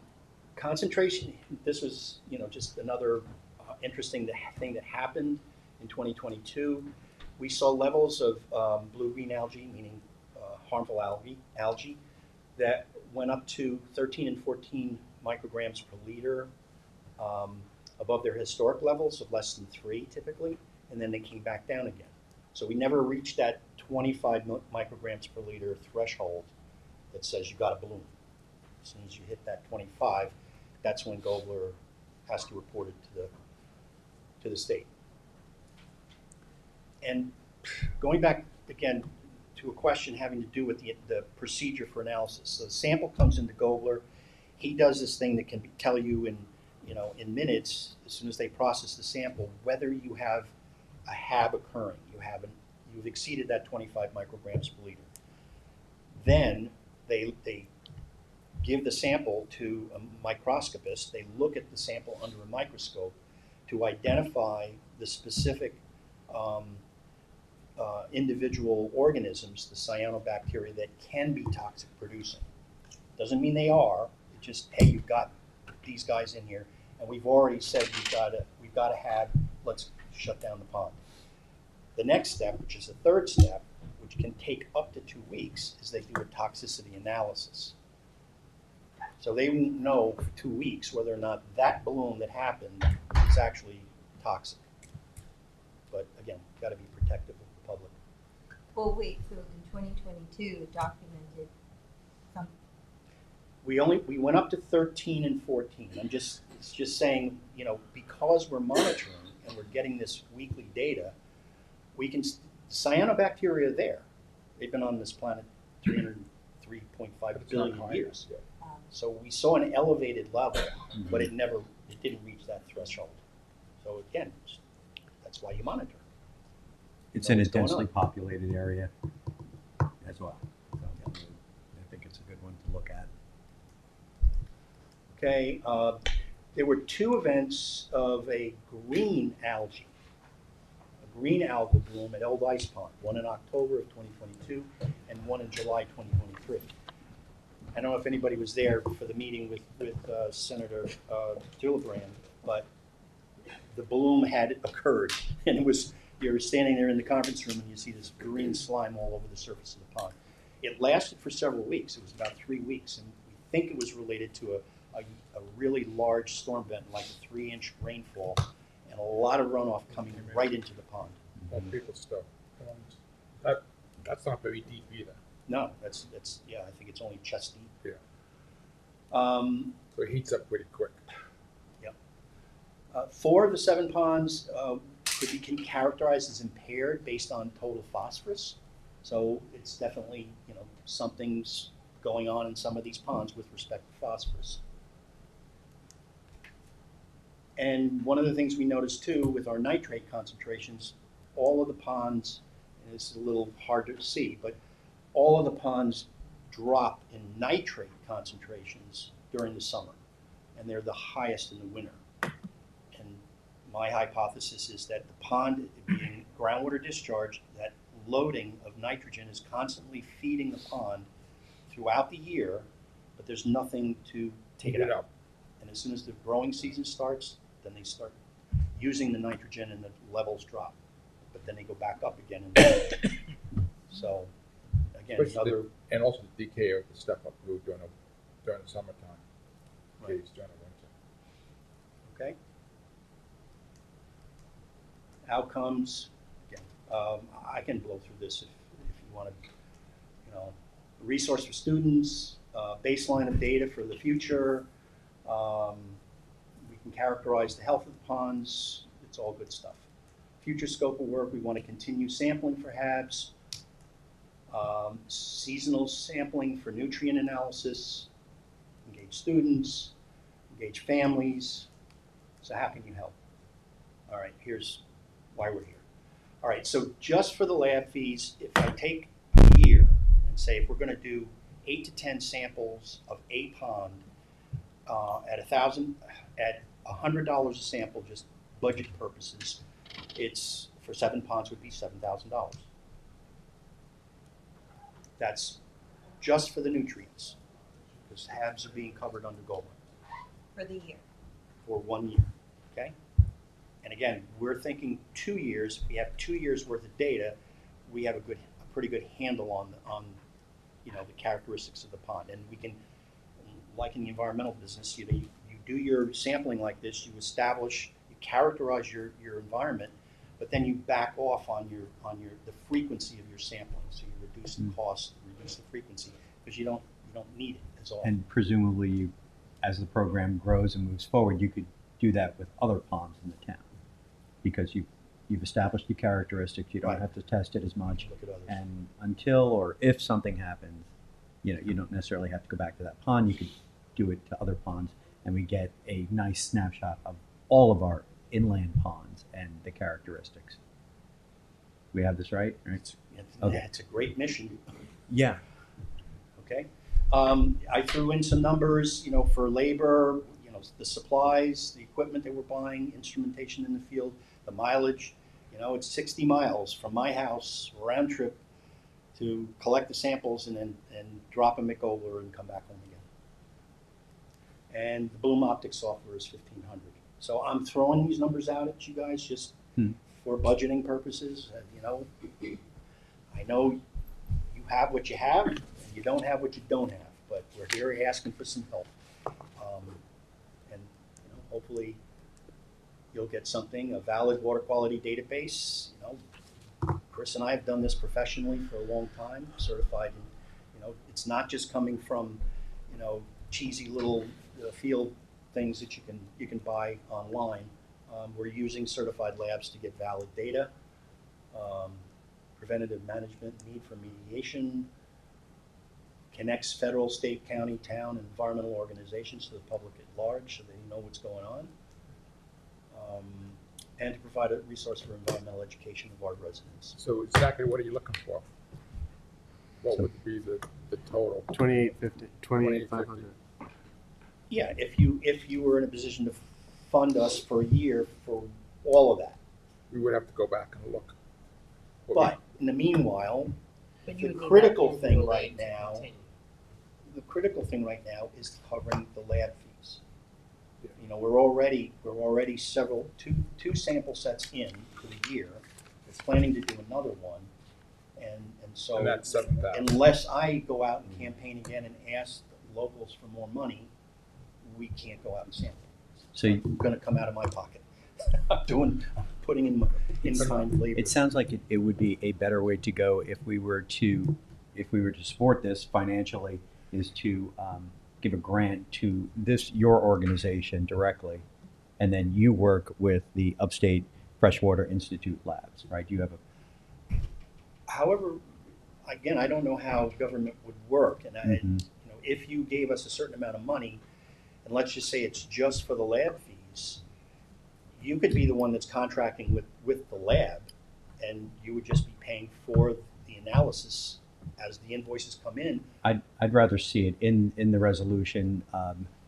Concentration, this was just another interesting thing that happened in 2022. We saw levels of blue-green algae, meaning harmful algae, that went up to 13 and 14 micrograms per liter, above their historic levels of less than 3 typically, and then they came back down again. So we never reached that 25 micrograms per liter threshold that says you got a bloom. As soon as you hit that 25, that's when Gobler has to report it to the state. And going back again to a question having to do with the procedure for analysis. So the sample comes into Gobler. He does this thing that can tell you in minutes, as soon as they process the sample, whether you have a HAB occurring. You've exceeded that 25 micrograms per liter. Then they give the sample to a microscopist. They look at the sample under a microscope to identify the specific individual organisms, the cyanobacteria, that can be toxic producing. Doesn't mean they are. It's just, hey, you've got these guys in here, and we've already said we've got to have. Let's shut down the pond. The next step, which is the third step, which can take up to 2 weeks, is they do a toxicity analysis. So they won't know for 2 weeks whether or not that bloom that happened is actually toxic. But again, got to be protective of the public. Well, wait, so in 2022, it documented some, We went up to 13 and 14. It's just saying, because we're monitoring and we're getting this weekly data, we can, cyanobacteria are there. They've been on this planet 303.5 billion years. So we saw an elevated level, but it didn't reach that threshold. So again, that's why you monitor. It's in a densely populated area as well. So I think it's a good one to look at. Okay, there were 2 events of a green algal bloom at Old Ice Pond, one in October of 2022 and one in July 2023. I don't know if anybody was there for the meeting with Senator Gillibrand, but the bloom had occurred, and you're standing there in the conference room and you see this green slime all over the surface of the pond. It lasted for several weeks. It was about 3 weeks, and we think it was related to a really large storm event, like a 3-inch rainfall, and a lot of runoff coming right into the pond. All people stuff. That's not very deep either. No, that's I think it's only chest deep. Yeah. So it heats up pretty quick. 4 of the 7 ponds could be characterized as impaired based on total phosphorus. So it's definitely, something's going on in some of these ponds with respect to phosphorus. And one of the things we noticed too with our nitrate concentrations, all of the ponds, and this is a little hard to see, but all of the ponds drop in nitrate concentrations during the summer, and they're the highest in the winter. And my hypothesis is that the pond being groundwater discharge, that loading of nitrogen is constantly feeding the pond throughout the year, but there's nothing to take it out. And as soon as the growing season starts, then they start using the nitrogen and the levels drop, but then they go back up again. And so, again, Especially another, and also the decay of the step up root during the summertime, Right. decays during the winter. okay? Outcomes, again, I can blow through this if you want to, resource for students, baseline of data for the future. We can characterize the health of the ponds. It's all good stuff. Future scope of work, we want to continue sampling for HABs, seasonal sampling for nutrient analysis, engage students, engage families. So how can you help? All right, here's why we're here. All right, so just for the lab fees, if I take a year and say if we're going to do 8 to 10 samples of a pond at $100 a sample, just budget purposes, it's for 7 ponds would be $7,000. That's just for the nutrients, because HABs are being covered under GOLA For the year. for 1 year. Okay. And again, we're thinking 2 years. If we have 2 years worth of data, we have a pretty good handle on the characteristics of the pond. And we can, like in the environmental business, you do your sampling like this. You establish, you characterize your environment, but then you back off on the frequency of your sampling. So you reduce the cost, reduce the frequency, because you don't need it as often. And presumably, you, as the program grows and moves forward, you could do that with other ponds in the town, because you've established the characteristics. You don't Right. have to test it as much, Look at others. and until or if something happens, you don't necessarily have to go back to that pond. You could do it to other ponds, and we get a nice snapshot of all of our inland ponds and the characteristics. We have this right? Okay. It's a great mission. Yeah. Okay. I threw in some numbers, for labor, the supplies, the equipment that we're buying, instrumentation in the field, the mileage. It's 60 miles from my house, round trip, to collect the samples and drop them at Goler and come back home again. And the Bloom Optics software is $1,500. So I'm throwing these numbers out at you guys just for budgeting purposes. I know you have what you have, and you don't have what you don't have, but we're here asking for some help. And hopefully you'll get something, a valid water quality database. Chris and I have done this professionally for a long time, certified in, it's not just coming from, cheesy little field things that you can buy online. We're using certified labs to get valid data, preventative management need for mediation, connects federal, state, county, town, and environmental organizations to the public at large so they know what's going on, and to provide a resource for environmental education of our residents. So exactly what are you looking for? What So- would be the total? 28,500. Yeah, if you were in a position to fund us for a year for all of that. We would have to go back and look. But in the meanwhile, But The you would need critical that thing annual right aid to now- continue. the critical thing right now is covering the lab fees. Yeah. We're already two sample sets in for the year. We're planning to do another one, and so And that's 7,000. unless I go out and campaign again and ask the locals for more money, we can't go out and sample. So It's going to come out of my pocket. I'm putting in kind labor. it sounds like it would be a better way to go if we were to support this financially, is to give a grant to your organization directly, and then you work with the Upstate Freshwater Institute labs, right? You have a However, again, I don't know how government would work, and Mhm. if you gave us a certain amount of money, and let's just say it's just for the lab fees, you could be the one that's contracting with the lab, and you would just be paying for the analysis as the invoices come in. I'd rather see it in the resolution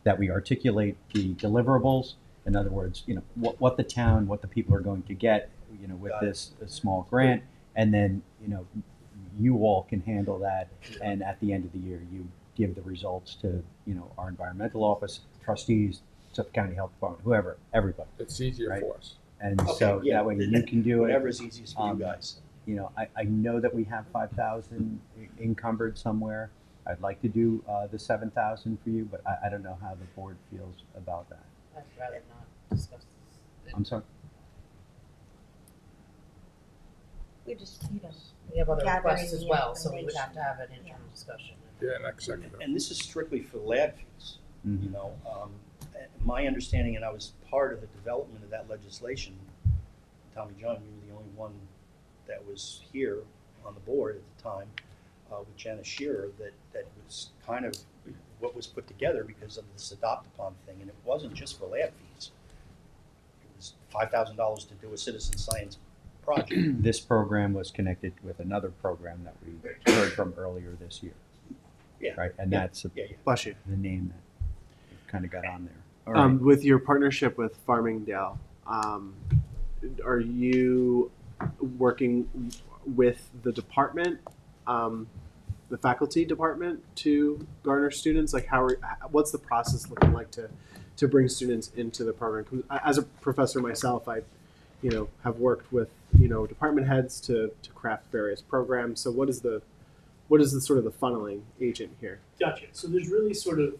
that we articulate the deliverables. In other words, what the town, what the people are going to get, with Got it. this small grant, and then you all can handle that. And at the end of the year, you give the results to our environmental office, trustees, Suffolk County Health Department, whoever, everybody. It's easier Right. for us. And Okay, so yeah, that way you can do it. Whatever's easiest for you Um, guys. You know, I know that we have 5,000 encumbered somewhere. I'd like to do the 7,000 for you, but I don't know how the board feels about that. I'd rather not discuss this. I'm sorry? We just, We have other gathering requests as the well, so we would have information. to have an internal discussion. Yeah, next second. And this is strictly for lab fees, you Mhm. know. My understanding, and I was part of the development of that legislation, Tommy John, you were the only one that was here on the board at the time, with Janice Shearer, that was kind of what was put together because of this adopt-upon thing, and it wasn't just for lab fees. It was $5,000 to do a citizen science project. This program was connected with another program that we heard from earlier this year. Yeah. Right, and Yeah. that's Yeah, yeah. Bless you. the name that kind of got on there. All right. With your partnership with Farmingdale, are you working with the department, the faculty department, to garner students? Like, what's the process looking like to bring students into the program? 'Cause as a professor myself, I, have worked with department heads to craft various programs. So what is the sort of the funneling agent here? Gotcha. So there's really sort of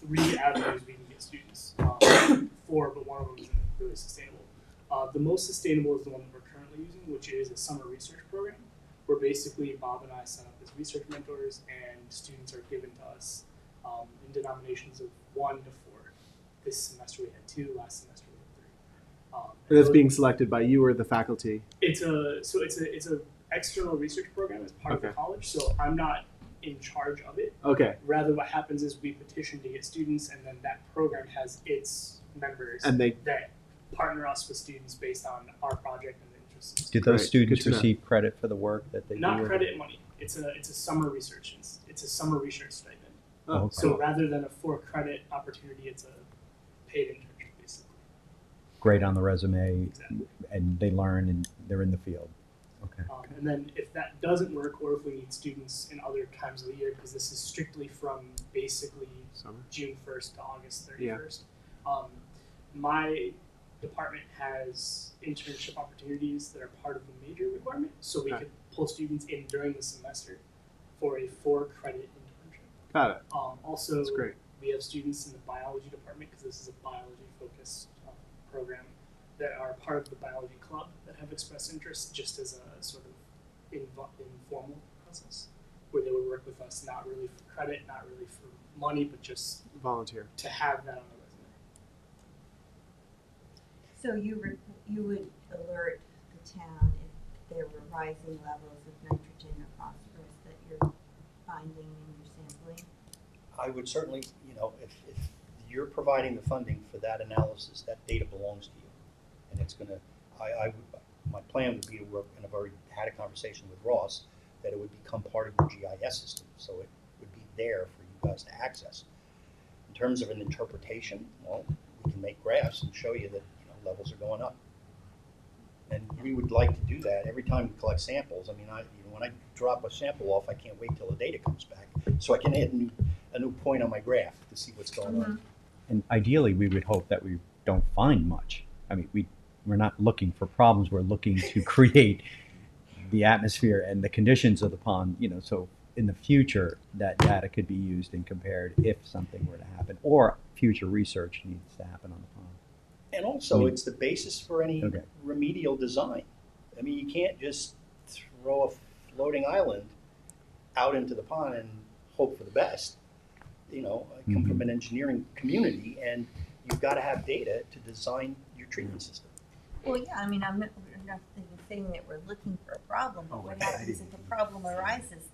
3 avenues we can get students. 4, but one of them isn't really sustainable. The most sustainable is the one that we're currently using, which is a summer research program, where basically Bob and I sign up as research mentors, and students are given to us in denominations of 1 to 4. This semester we had 2. Last semester we had 3. And that's being selected by you or the faculty? It's a external research program as part of the Okay. college, so I'm not in charge of it. Okay. Rather, what happens is we petition to get students, and then that program has its members And they that partner us with students based on our project and the interests. Did those Great. students Good to know. receive credit for the work that they do? Not credit money. It's a summer research. It's a summer research stipend. Oh, Okay. So rather than a 4 credit opportunity, it's a paid internship basically. Great on the resume, Exactly. and they learn and they're in the field. Okay. And then if that doesn't work, or if we need students in other times of the year, because this is strictly from basically summer. June 1st to August 31st. My department has internship opportunities that are part of the major requirement, so we Okay. could pull students in during the semester for a 4 credit internship. Got it. Also, That's great. we have students in the biology department, because this is a biology-focused program, that are part of the biology club that have expressed interest, just as a sort of informal process, where they would work with us, not really for credit, not really for money, but just Volunteer. to have that on the resume. So you would alert the town if there were rising levels of nitrogen or phosphorus that you're finding in your sampling? I would certainly, if you're providing the funding for that analysis, that data belongs to you. And it's gonna, my plan would be to work, and I've already had a conversation with Ross, that it would become part of your GIS system, so it would be there for you guys to access. In terms of an interpretation, well, we can make graphs and show you that, levels are going up. And we would like to do that every time we collect samples. I mean, when I drop a sample off, I can't wait till the data comes back, so I can add a new point on my graph to see what's going on. And ideally, we would hope that we don't find much. I mean, we're not looking for problems. We're looking to create the atmosphere and the conditions of the pond, so in the future, that data could be used and compared if something were to happen, or future research needs to happen on the pond. And also, it's the basis for any Okay. remedial design. I mean, you can't just throw a floating island out into the pond and hope for the best. I come from an engineering community, and you've got to have data to design your treatment system. Well, yeah, I mean, we're not even saying that we're looking for a problem, but what happens if a problem arises?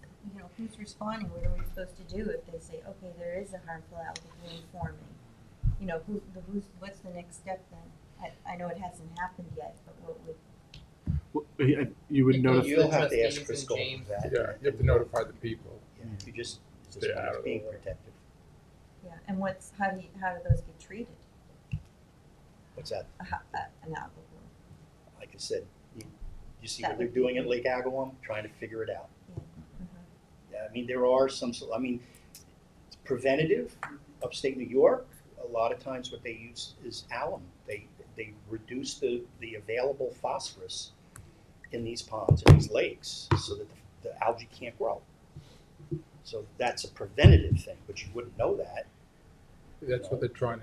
Who's responding? What are we supposed to do if they say, okay, there is a harmful algal bloom forming? What's the next step then? I know it hasn't happened yet, but what would? You would notify. You'll have to Trustees ask Chris and Gold James. for that. Yeah, you have to notify the people. Yeah, you just, it's Stay out of being the way. protective. Yeah, and how do those get treated? What's that? An algal bloom. Like I said, you see what they're doing at Lake Agawam, trying to figure it out. Yeah, I mean, there are some, it's preventative. Upstate New York, a lot of times what they use is alum. they reduce the available phosphorus in these ponds and these lakes so that the algae can't grow. So that's a preventative thing, but you wouldn't know that. That's what they're trying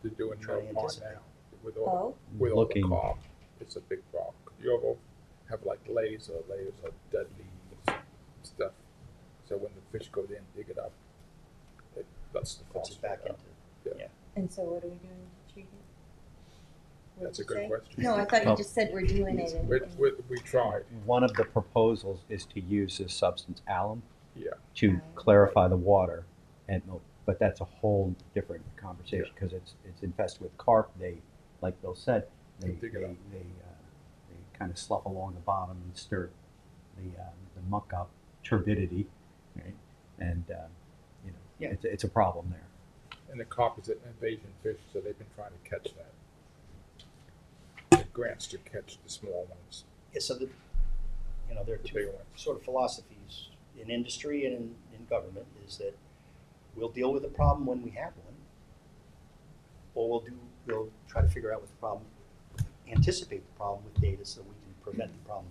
to do in Trying to Mill Pond anticipate. now, with all, Oh, with all the Looking. carp. It's a big problem. You ever have like layers of dead leaves, stuff. So when the fish go there and dig it up, that's the Puts it phosphorus back out. into, Yeah. and so what are we doing to treat it? What That's a did good you say? question. No, I thought you Well, just said we're doing it. We tried, One of the proposals is to use this substance alum yeah. to Right. clarify the water, but that's a whole different conversation because it's infested with carp. They, like Bill said, they Dig it up. they kind of slough along the bottom and stir the muck up, turbidity, right? And Yeah. it's a problem there. And the carp is an invasion fish, so they've been trying to catch that. The grants to catch the small ones, yeah, so there are the two bigger ones. sort of philosophies in industry and in government is that we'll deal with the problem when we have one, or we'll try to figure out what the problem, anticipate the problem with data so we can prevent the problem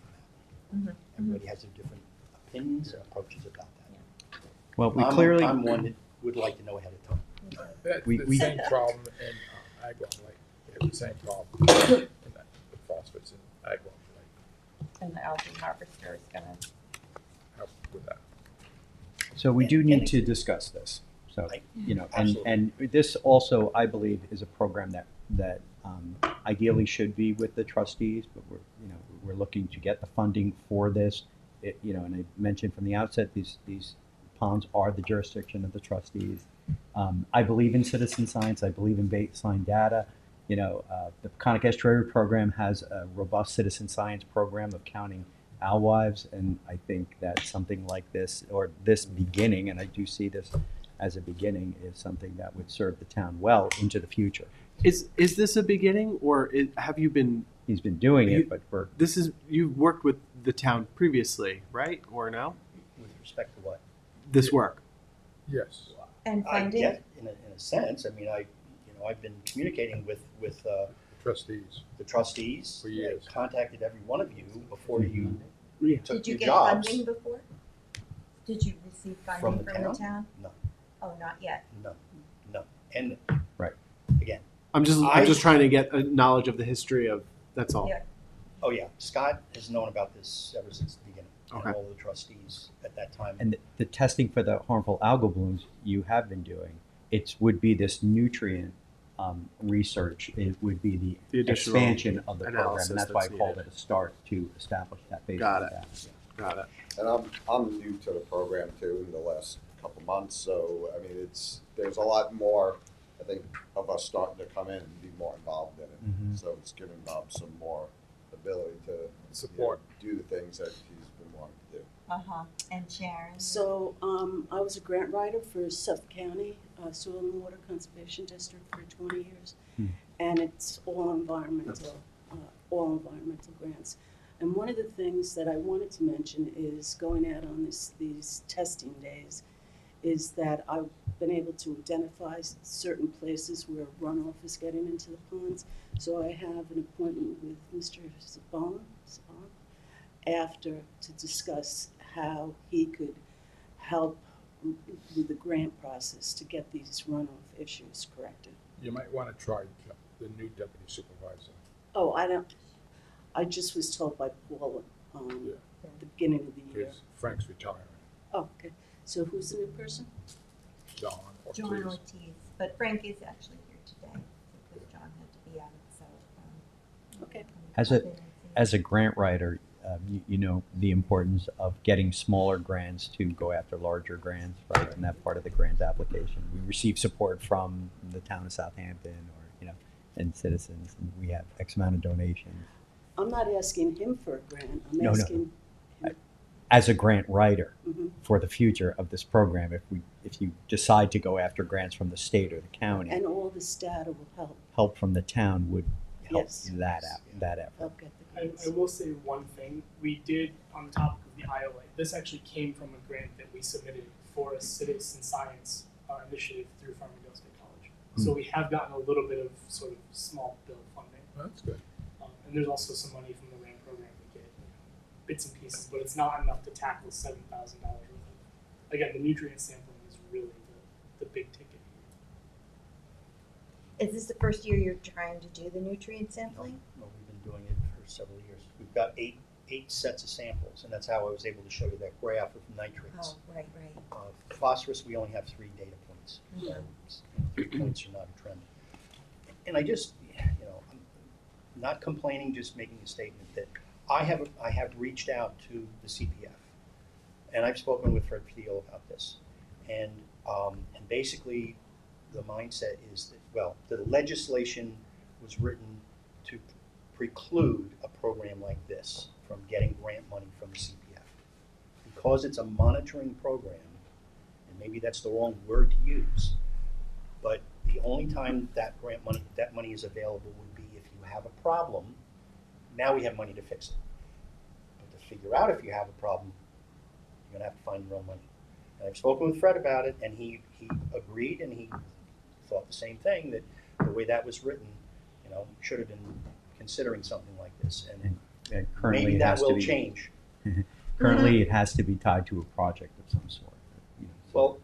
from happening. Everybody has their different opinions and approaches about that. Well, we clearly I'm one that would like to know ahead of time. That's We- the we- same problem in Agawam Lake. They have the same problem in the phosphorus in Agawam Lake. And the algae harvester is gonna. Help with that. So we And- do and need it- to discuss this. So, Absolutely. and this also, I believe, is a program that ideally should be with the trustees, but we're looking to get the funding for this. And I mentioned from the outset, these ponds are the jurisdiction of the trustees. I believe in citizen science. I believe in baseline data. The Peconic Estuary Program has a robust citizen science program of counting alewives, and I think that something like this, or this beginning, and I do see this as a beginning, is something that would serve the town well into the future. Is this a beginning, or have you been? He's been doing You- it, but You've worked with the town previously, right? Or no? With respect to what? This work. Yes. And I funding? get, in a sense, I mean, I've been communicating with Trustees. the trustees. For years. I contacted every one of you before you Yeah. took Did you your get jobs. funding before? Did you receive funding From the from the town? town? No. Oh, not yet. No. And Right. again, I'm just trying to get a knowledge of the history of. That's all. Yeah. oh yeah, Scott has known about this ever since the beginning. Okay. And all the trustees at that time. and the testing for the harmful algal blooms you have been doing, it would be this nutrient research. It would be The the additional expansion of the program, analysis and that's why I that's called needed. it a start to establish that basis. Got it. of data. Got it. And I'm new to the program too in the last couple months, so I mean there's a lot more I think of us starting to come in and be more involved in it. Mhm. So it's giving Bob some more ability to Support. do the things that he's been wanting to do. Uh-huh. And Sharon? So, I was a grant writer for Suffolk County Soil and Water Conservation District for 20 years. Hmm. And it's all environmental grants. And one of the things that I wanted to mention is going out on these testing days is that I've been able to identify certain places where runoff is getting into the ponds. So I have an appointment with Mr. Sabon after to discuss how he could help with the grant process to get these runoff issues corrected. You might want to try the new deputy supervisor. Oh, I just was told by Paula, Yeah. at the beginning of the year. Because Frank's retiring. Oh, okay. So who's the new person? John Ortiz. John Ortiz. But Frank is actually here today because John had to be out, so. Okay. As a grant writer, you know the importance of getting smaller grants to go after larger grants, right? And that part of the grant application. We receive support from the town of Southampton, or and citizens, and we have X amount of donations. I'm not asking him for a grant. I'm No. asking. As a grant writer Mhm. for the future of this program, if you decide to go after grants from the state or the county, And all this data will help from the town would help Yes. that effort. help get the I grants. will say one thing. We did, on the topic of the IOA, this actually came from a grant that we submitted for a citizen science initiative through Farmingdale State College. So we have gotten a little bit of sort of small bill funding. Well, that's good. And there's also some money from the RAN program we get, bits and pieces, but it's not enough to tackle $7,000 worth of. Again, the nutrient sampling is really the big ticket here. Is this the first year you're trying to do the nutrient sampling? No, we've been doing it for several years. We've got eight sets of samples, and that's how I was able to show you that graph of nitrates. Oh, right. Phosphorus, we only have 3 data points, so 3 points are not a trend. And I just, I'm not complaining, just making a statement that I have reached out to the CPF, and I've spoken with Fred Thiel about this, and basically the mindset is that, well, the legislation was written to preclude a program like this from getting grant money from the CPF. Because it's a monitoring program, and maybe that's the wrong word to use, but the only time that money is available would be if you have a problem. Now we have money to fix it. But to figure out if you have a problem, you're gonna have to find your own money. And I've spoken with Fred about it, and he agreed, and he thought the same thing, that the way that was written, should have been considering something like this. And currently maybe it that has to will be change. Currently, it has to be tied to a project of some sort. So Well,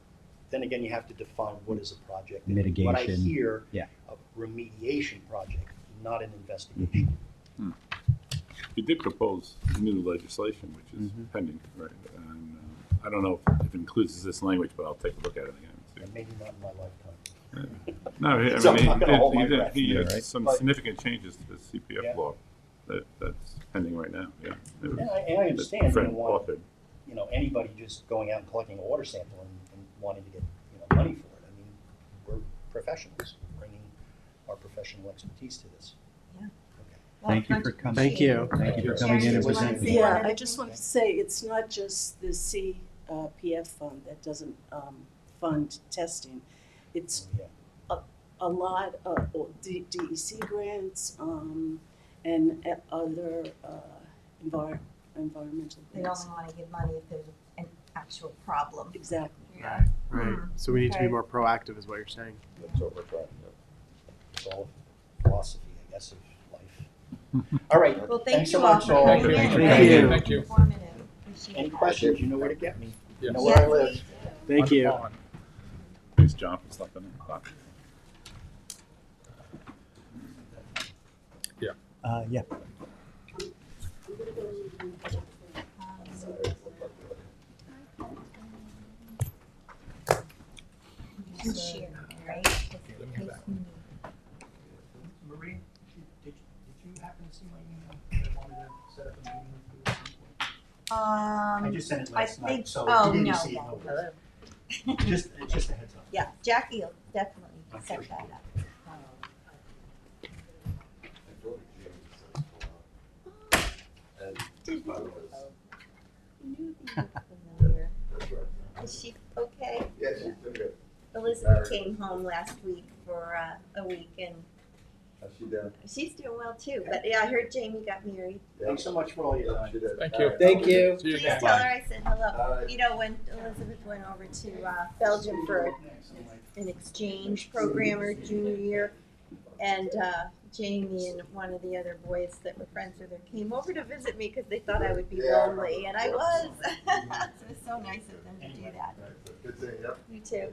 then again, you have to define what is a project. And Mitigation, What I hear, yeah. a remediation project, not an investigation. You did propose new legislation, which is pending, right? And I don't know if it includes this language, but I'll take a look at it again. And maybe not in my lifetime. No, So I'm not gonna hold my breath. he right. had some But- significant changes to the CPF Yeah. law that's pending right now, yeah. And I understand, you Fred don't want, authored. anybody just going out and collecting a water sample and wanting to get, money for it. I mean, we're professionals, bringing our professional expertise to this. Yeah. Okay. Well, Thank you for much coming. Thank you. appreciated. Thank you for Sharon, coming in and did you wanna presenting. say one Yeah, other I just thing? want to say, it's not just the CPF fund that doesn't fund testing. It's Yeah. a lot of DEC grants and other environmental They grants. only want to give money if there's an actual problem. Exactly. Yeah. Right. So we need to be Okay. more proactive, is what you're saying. That's what we're trying to It's all philosophy, I guess, of life. All right. Well, thank Thanks you so all much, for all. Thank coming you. in. Thank Very you. Thank you. Informative. Appreciate Any it. questions, you know where to get me. Yes. You know where I Yes, live. please do. Thank you. On. Thanks, John, for stopping in. Yeah. You share, right? Let me have that. Marie, did you happen to see my email? I wanted to set up a meeting with you at some point. I just sent it last night, think, so oh, if you no, didn't see it, yeah. no worries. Just a heads up. Yeah, Jackie will definitely set that up. Did you? Knew you looked familiar. Is she okay? Yeah, she's doing good. Elizabeth came home last week for a week and How's she doing? she's doing well too. But yeah, I heard Jamie got married. Thanks so much for all your time. She did. Thank All you. right. Thank you. See you Please again. tell her I said hello. All right. You know, when Elizabeth went over to Belgium for an exchange program her junior year, and Jamie and one of the other boys that were friends with her came over to visit me because they thought I would be Yeah, I lonely, remember. and I was. So it was so nice of them to do that. Good seeing you. You too.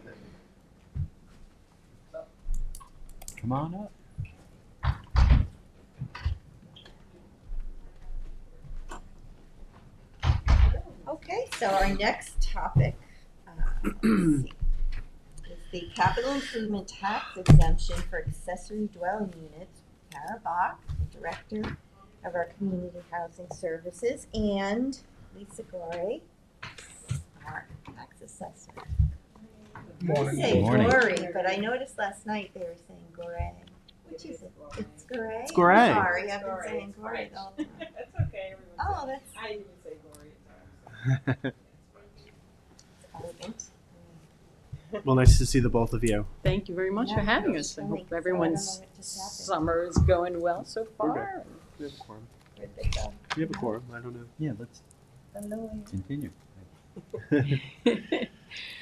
Come on up. Okay, so our next topic let's see, is the capital improvement tax exemption for accessory dwelling units. Kara Bach, the director of our community housing services, and Lisa Gorey, our tax assessor. I Morning. say Morning. Gorey, but I noticed last night they were saying Gorey. Which is it? It's Gorey? It's Gorey. Sorry, I've been saying Gorey the whole time. That's okay, everyone. Oh, that's I even say glory. elegant. Well, nice to see the both of you. Thank you very much for Yeah, having it's us. I funny, hope 'cause I don't everyone's know what just happened. summer is going well so far. We have a quorum. Where'd they go? We have a quorum. I don't know. Yeah, let's The lawyer. continue.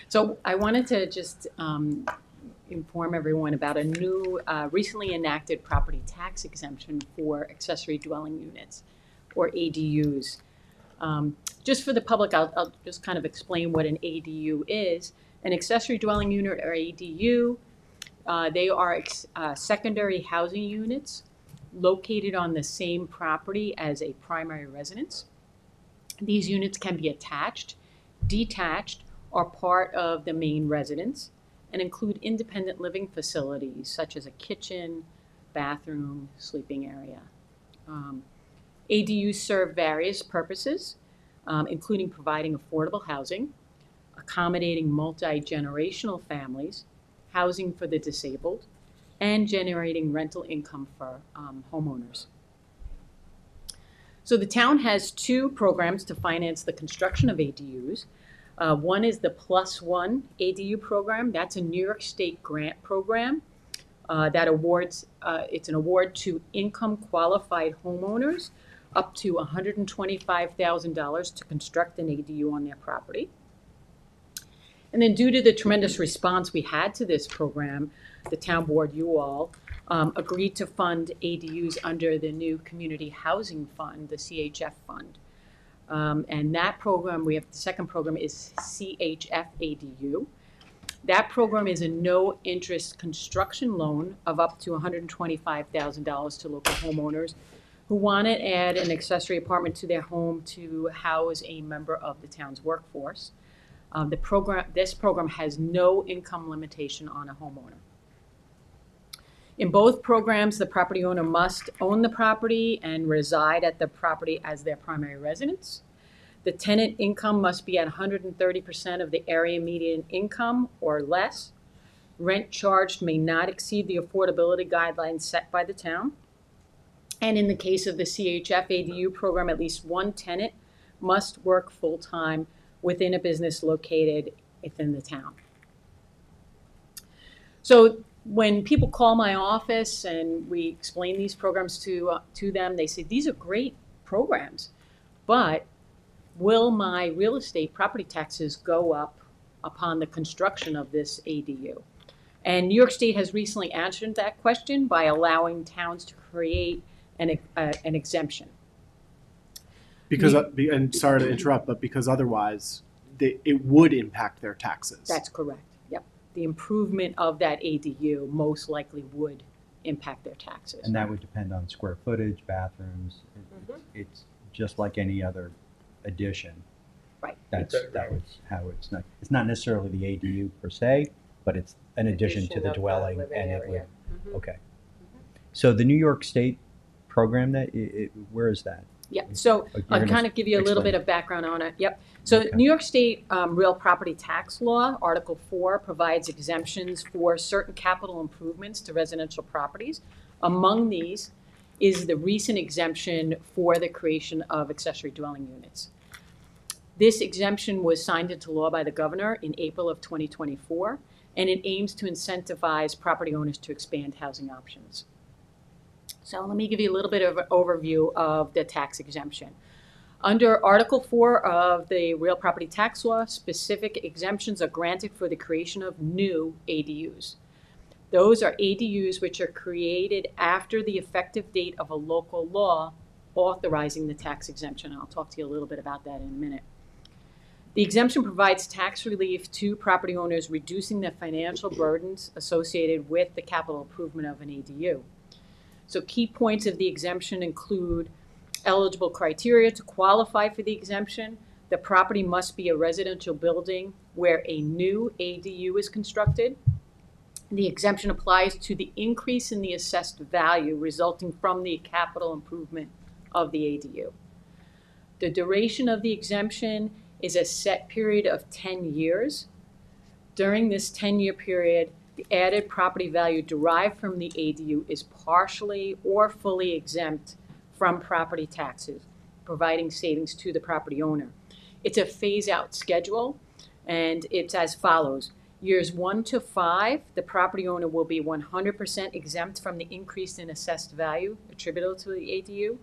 So I wanted to just inform everyone about a new, recently enacted property tax exemption for accessory dwelling units, or ADUs. Just for the public, I'll just kind of explain what an ADU is. An accessory dwelling unit, or ADU, they are secondary housing units located on the same property as a primary residence. These units can be attached, detached, or part of the main residence, and include independent living facilities such as a kitchen, bathroom, sleeping area. ADUs serve various purposes, including providing affordable housing, accommodating multi-generational families, housing for the disabled, and generating rental income for homeowners. So the town has 2 programs to finance the construction of ADUs. One is the +1 ADU program. That's a New York State grant program that awards, it's an award to income qualified homeowners up to $125,000 to construct an ADU on their property. And then due to the tremendous response we had to this program, the town board, you all, agreed to fund ADUs under the new Community Housing Fund, the CHF fund. And that program, the second program is CHF ADU. That program is a no-interest construction loan of up to $125,000 to local homeowners who want to add an accessory apartment to their home to house a member of the town's workforce. This program has no income limitation on a homeowner. In both programs, the property owner must own the property and reside at the property as their primary residence. The tenant income must be at 130% of the area median income or less. Rent charged may not exceed the affordability guidelines set by the town. And in the case of the CHF ADU program, at least one tenant must work full-time within a business located within the town. So when people call my office and we explain these programs to them, they say, these are great programs, but will my real estate property taxes go up upon the construction of this ADU? And New York State has recently answered that question by allowing towns to create an exemption. Because, and sorry to interrupt, but because otherwise it would impact their taxes. That's correct, yep. The improvement of that ADU most likely would impact their taxes. And that would depend on square footage, bathrooms. It's just like any other addition. Right. That was how it's not necessarily the ADU per se, but it's an addition to the of dwelling, living and area. it would. Okay. So the New York State program, where is that? Yeah, so I'll kind of give you a little bit of background on it. Yep. So Okay. New York State real property tax law, Article 4, provides exemptions for certain capital improvements to residential properties. Among these is the recent exemption for the creation of accessory dwelling units. This exemption was signed into law by the governor in April of 2024, and it aims to incentivize property owners to expand housing options. So let me give you a little bit of an overview of the tax exemption. Under Article 4 of the Real Property Tax Law, specific exemptions are granted for the creation of new ADUs. Those are ADUs which are created after the effective date of a local law authorizing the tax exemption. I'll talk to you a little bit about that in a minute. The exemption provides tax relief to property owners, reducing the financial burdens associated with the capital improvement of an ADU. So key points of the exemption include eligible criteria to qualify for the exemption. The property must be a residential building where a new ADU is constructed. The exemption applies to the increase in the assessed value resulting from the capital improvement of the ADU. The duration of the exemption is a set period of 10 years. During this 10-year period, the added property value derived from the ADU is partially or fully exempt from property taxes, providing savings to the property owner. It's a phase-out schedule, and it's as follows. Years 1 to 5, the property owner will be 100% exempt from the increase in assessed value attributable to the ADU.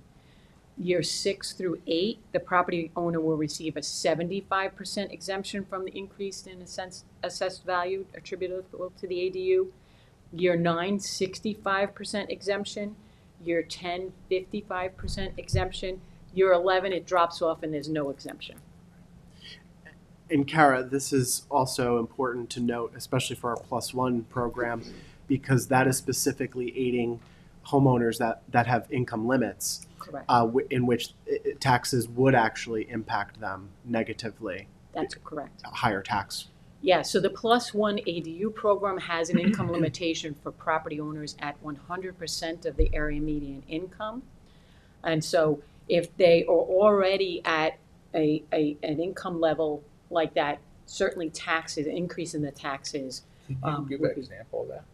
Years 6 through 8, the property owner will receive a 75% exemption from the increase in assessed value attributable to the ADU. Year 9, 65% exemption. Year 10, 55% exemption. Year 11, it drops off and there's no exemption. And Kara, this is also important to note, especially for our +1 program, because that is specifically aiding homeowners that have income limits, Correct. In which taxes would actually impact them negatively. That's correct. A higher tax. Yeah, so the +1 ADU program has an income limitation for property owners at 100% of the area median income. And so if they are already at an income level like that, certainly taxes, increase in the taxes. Can you give an example of that?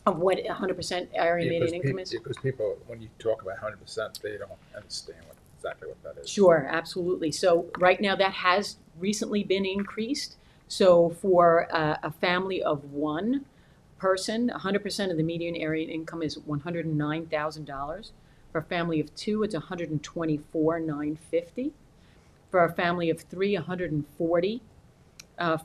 Of what 100% area median income is? Because people, when you talk about 100%, they don't understand exactly what that is. Sure, absolutely. So right now that has recently been increased. So for a family of one person, 100% of the median area income is $109,000. For a family of two, it's $124,950. For a family of three, $140,000.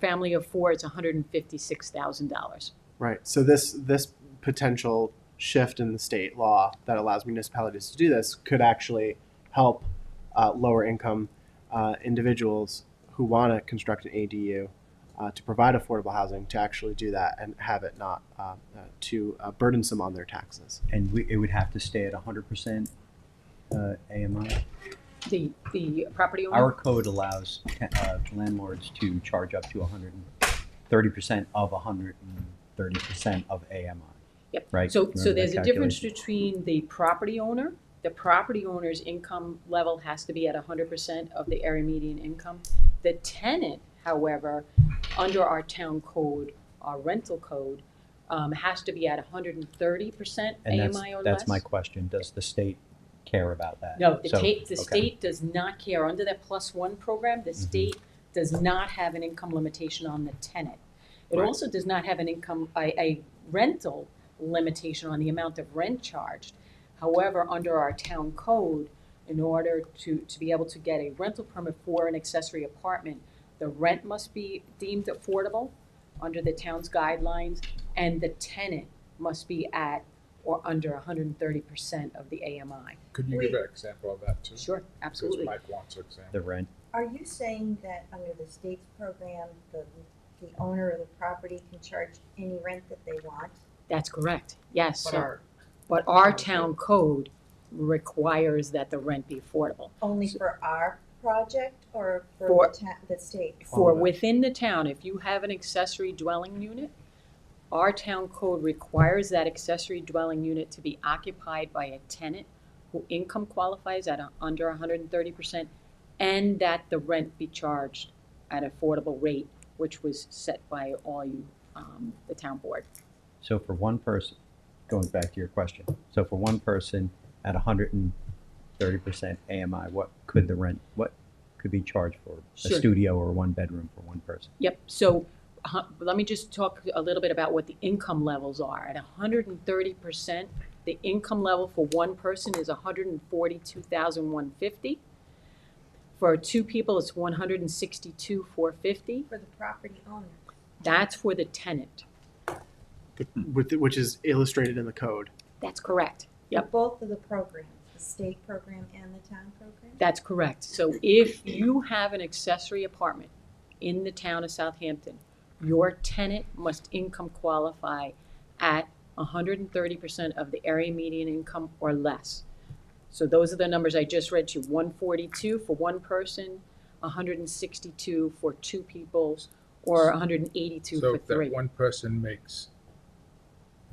Family of four, it's $156,000. Right. So this potential shift in the state law that allows municipalities to do this could actually help lower income individuals who want to construct an ADU to provide affordable housing to actually do that and have it not too burdensome on their taxes. And it would have to stay at 100% AMI? The property owner? Our code allows landlords to charge up to 130% of 130% of AMI. Yep. Right. So Remember there's that a difference calculation? between the property owner. The property owner's income level has to be at 100% of the area median income. The tenant, however, under our town code, our rental code, has to be at 130% And AMI or less. that's my question. Does the state care about that? No, the Okay. state does not care. Under that +1 program, the state does not have an income limitation on the tenant. It Right. also does not have an income, a rental limitation on the amount of rent charged. However, under our town code, in order to be able to get a rental permit for an accessory apartment, the rent must be deemed affordable under the town's guidelines, and the tenant must be at or under 130% of the AMI. Could you give an example of that too? Sure, absolutely. Because Mike wants an example. The rent. Are you saying that under the state's program, the owner of the property can charge any rent that they want? That's correct, yes. But But our town code requires that the rent be affordable. Only for our project or For- for the state? For within the town, if you have an accessory dwelling unit, our town code requires that accessory dwelling unit to be occupied by a tenant who income qualifies at under 130%, and that the rent be charged at affordable rate, which was set by all you, the town board. So for one person, going back to your question, so for one person at 130% AMI, what could be charged for a Sure. studio or one bedroom for one person? Yep, so let me just talk a little bit about what the income levels are. At 130%, the income level for one person is $142,150. For two people, it's $162,450. For the property owner? That's for the tenant. Which is illustrated in the code. That's correct. Yep, Both of the programs, the state program and the town program? that's correct. So if you have an accessory apartment in the town of Southampton, your tenant must income qualify at 130% of the area median income or less. So those are the numbers I just read to you. 142 for one person, 162 for two peoples, or 182 So for if that three. one person makes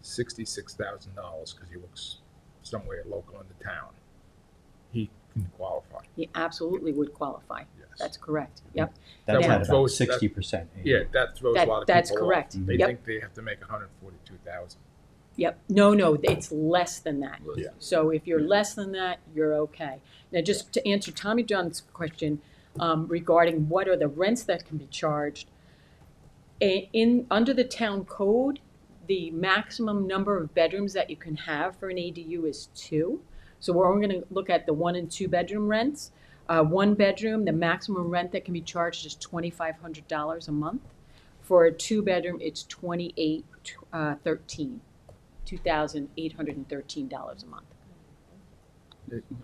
$66,000 because he works somewhere local in the town, he can qualify. He absolutely would qualify. Yes. That's correct. Yep. That's Now- at about 60%. Yeah, that throws That- a lot of that's people correct. off. They Yep. think they have to make 142,000. Yep. No, it's less than that. Yeah. So if you're less than that, you're okay. Now, just to answer Tommy John's question regarding what are the rents that can be charged, under the town code, the maximum number of bedrooms that you can have for an ADU is 2. So we're only going to look at the 1 and 2 bedroom rents. 1 bedroom, the maximum rent that can be charged is $2,500 a month. For a 2 bedroom, it's $2,813. $2,813 a month.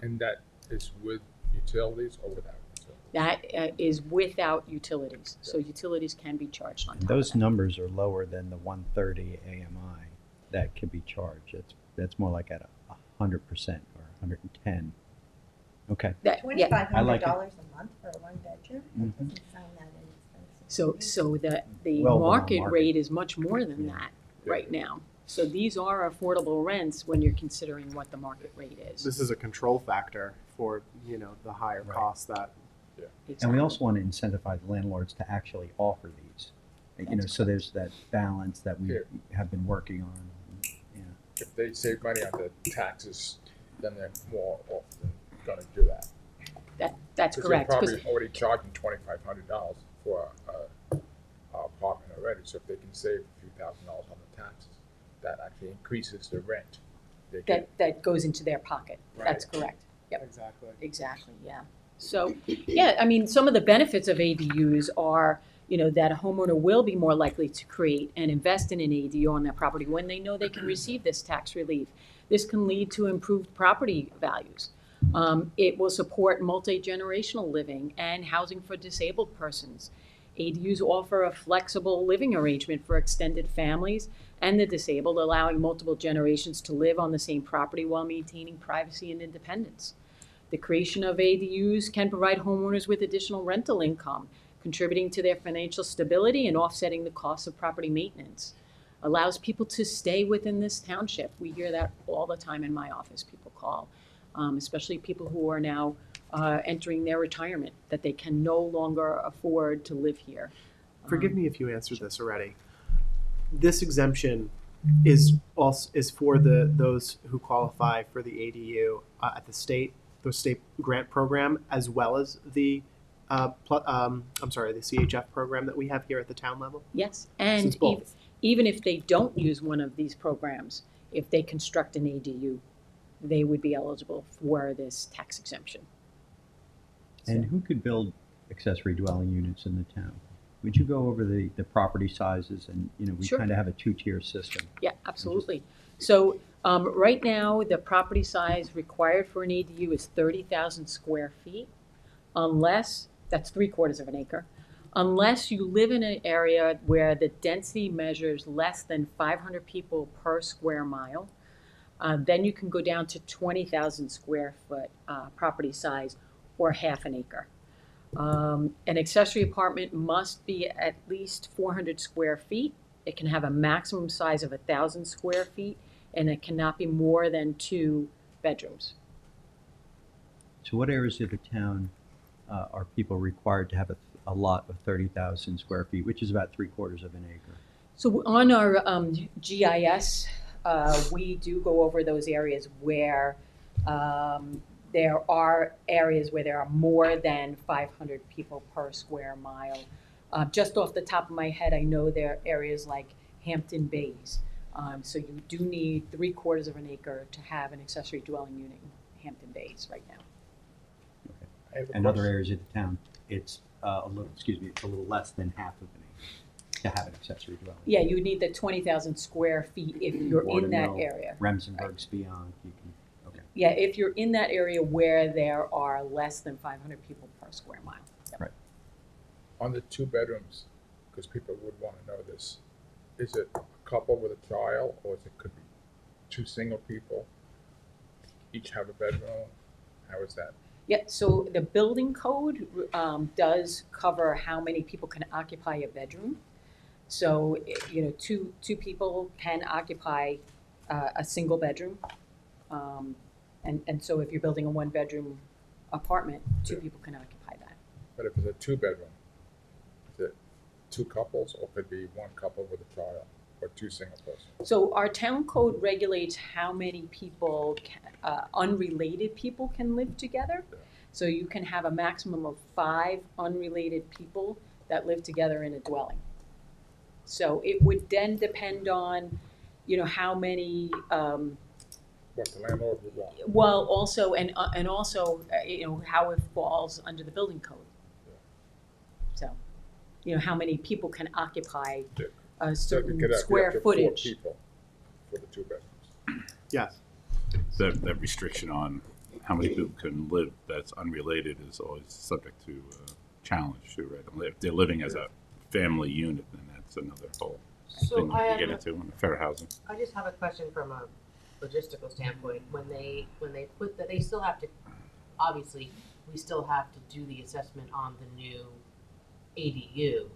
And that is with utilities or without utilities? That is without utilities, so utilities can be charged on And top of those that. numbers are lower than the 130 AMI that can be charged. That's more like at 100% or 110. Okay. Yeah. $2,500 like it. a month for a one bedroom? Mhm. That doesn't sound that inexpensive. So the Well below market market. rate is much more than Yeah. that right now. So these are affordable rents when you're considering what the market rate is. This is a control factor for, the higher Right. costs that. And we Exactly. also want to incentivize landlords to actually offer these. So there's that balance that we Yeah. have been working on. Yeah. If they save money on the taxes, then they're more often gonna do that. That's correct. They're 'Cause- probably already charging $2,500 for a apartment already, so if they can save a few $1,000s on the taxes, that actually increases the rent they get. that goes into their pocket. That's Right. correct. Yep. Exactly. Exactly, yeah. So, yeah, I mean, some of the benefits of ADUs are, that a homeowner will be more likely to create and invest in an ADU on their property when they know they can receive this tax relief. This can lead to improved property values. It will support multi-generational living and housing for disabled persons. ADUs offer a flexible living arrangement for extended families and the disabled, allowing multiple generations to live on the same property while maintaining privacy and independence. The creation of ADUs can provide homeowners with additional rental income, contributing to their financial stability and offsetting the costs of property maintenance. Allows people to stay within this township. We hear that all the time in my office. People call, especially people who are now entering their retirement, that they can no longer afford to live here. Forgive me if you answered this already. This exemption is for those who qualify for the ADU at the state grant program, as well as the the CHF program that we have here at the town level. Yes, So it's and both. even if they don't use one of these programs, if they construct an ADU, they would be eligible for this tax exemption. And who could build accessory dwelling units in the town? Would you go over the property sizes and, we Sure. kind of have a two-tier system. Yeah, absolutely. So right now, the property size required for an ADU is 30,000 square feet, unless, that's 3/4 of an acre, unless you live in an area where the density measures less than 500 people per square mile. Then you can go down to 20,000 square foot property size or half an acre. An accessory apartment must be at least 400 square feet. It can have a maximum size of 1,000 square feet, and it cannot be more than 2 bedrooms. So what areas of the town are people required to have a lot of 30,000 square feet, which is about 3/4 of an acre? So on our GIS, we do go over those areas where there are areas where there are more than 500 people per square mile. Just off the top of my head, I know there are areas like Hampton Bays. So you do need 3/4 of an acre to have an accessory dwelling unit in Hampton Bays right now. I have a And other question. areas of the town, it's a little less than half of an acre to have an accessory dwelling. Yeah, you would need the 20,000 square feet if you're in that Watermill, area. Remsenburg's beyond, you can, okay. Yeah, if you're in that area where there are less than 500 people per square mile. Yep. Right. On the 2 bedrooms, because people would want to know this, is it a couple with a child, or could be 2 single people, each have a bedroom? How is that? Yeah, so the building code does cover how many people can occupy a bedroom. So, two people can occupy a single bedroom. And so if you're building a 1-bedroom apartment, 2 people can occupy that. But if it's a 2-bedroom, is it 2 couples, or could it be 1 couple with a child, or 2 single persons? So our town code regulates how many people, unrelated people can live together. So you can have a maximum of 5 unrelated people that live together in a dwelling. So it would then depend on, how many, What the landlord would want. well, also, and also, how it falls under the building code. So, how many people can occupy Yeah. a So you certain could have square up to 4 footage. people for the 2 bedrooms. Yes. that restriction on how many people can live that's unrelated is always subject to challenge too, right? If they're living as a family unit, then that's another whole So thing I that have you get into in fair housing. I just have a question from a logistical standpoint. When they put that, they still have to, obviously, we still have to do the assessment on the new ADU.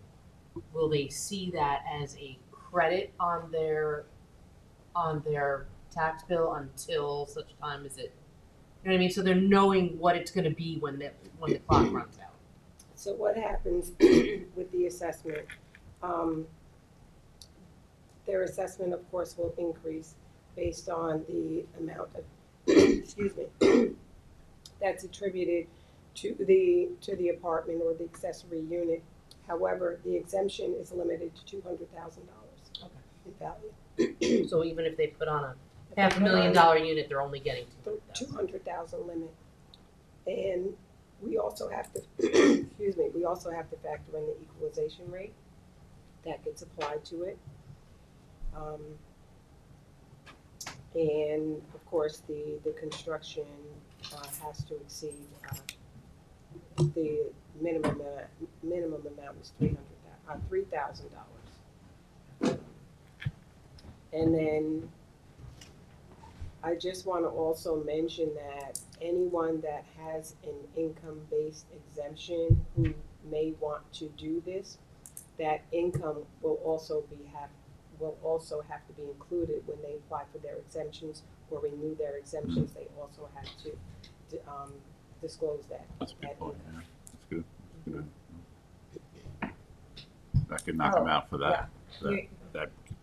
Will they see that as a credit on their tax bill until such time as it, you know what I mean? So they're knowing what it's going to be when the clock runs out. So what happens with the assessment? Their assessment, of course, will increase based on the amount of, excuse me, that's attributed to the apartment or the accessory unit. However, the exemption is limited to $200,000 in value. So even if they put on a $500,000 unit, they're only getting $200,000 limit. And we also have to, excuse me, we also have to factor in the equalization rate that gets applied to it. And of course, the construction has to exceed the minimum amount is $3,000. And then I just want to also mention that anyone that has an income-based exemption who may want to do this, that income will also have to be included when they apply for their exemptions or renew their exemptions. They also have to disclose that. That's a good point. income. Yeah. That's good. That's good. That could knock them out for that. Yeah.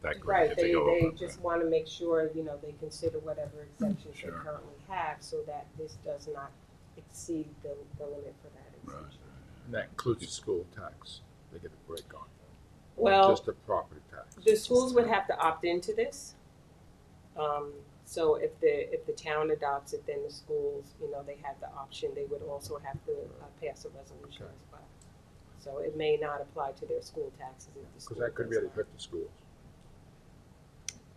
That grade Right, if they go over. just want to make sure, they consider whatever exemptions Sure. they currently have so that this does not exceed the limit for that Right. exemption. And that includes the school tax. They get a break on that. Well, Just the property tax. the schools would have to opt into this. So if the town adopts it, then the schools, they have the option. They would also have to pass a resolution Okay. as well. So it may not apply to their school taxes if the Because school that could does really not. hurt the schools.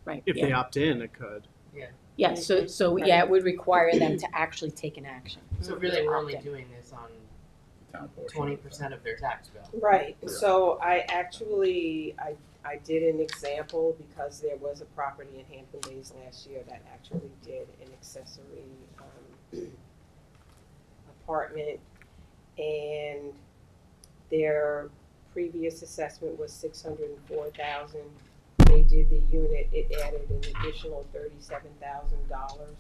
Right. If yeah. they opt in, it could. Yeah, so yeah, it would require them to actually take an action. So really, we're only Opt in. doing this on Town portion. 20% of their tax bill. Right, so I did an example because there was a property in Hampton Bays last year that actually did an accessory apartment, and their previous assessment was $604,000. They did the unit, it added an additional $37,000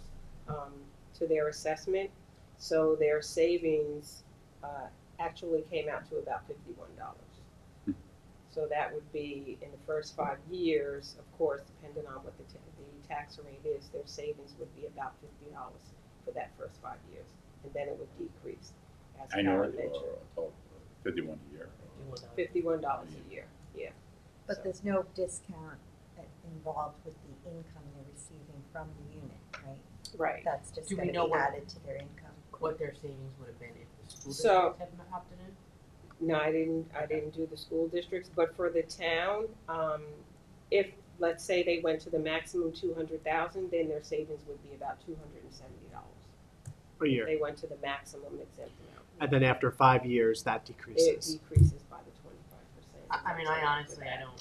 to their assessment, so their savings actually came out to about $51. So that would be in the first 5 years, of course, depending on what the tax rate is, their savings would be about $50 for that first 5 years, and then it would decrease. As Karen Annually mentioned, or total? 51 a year. $51 a year, yeah. But So- there's no discount involved with the income they're receiving from the unit, right? Right. That's just Do we going to know be what- added to their income. What their savings would have been if the school So- district had opted in? No, I didn't do the school districts, but for the town, if, let's say they went to the maximum 200,000, then their savings would be about $270. A year. They went to the maximum exempt amount. And then after 5 years, that It decreases. decreases by the 25%. I mean, I honestly, I don't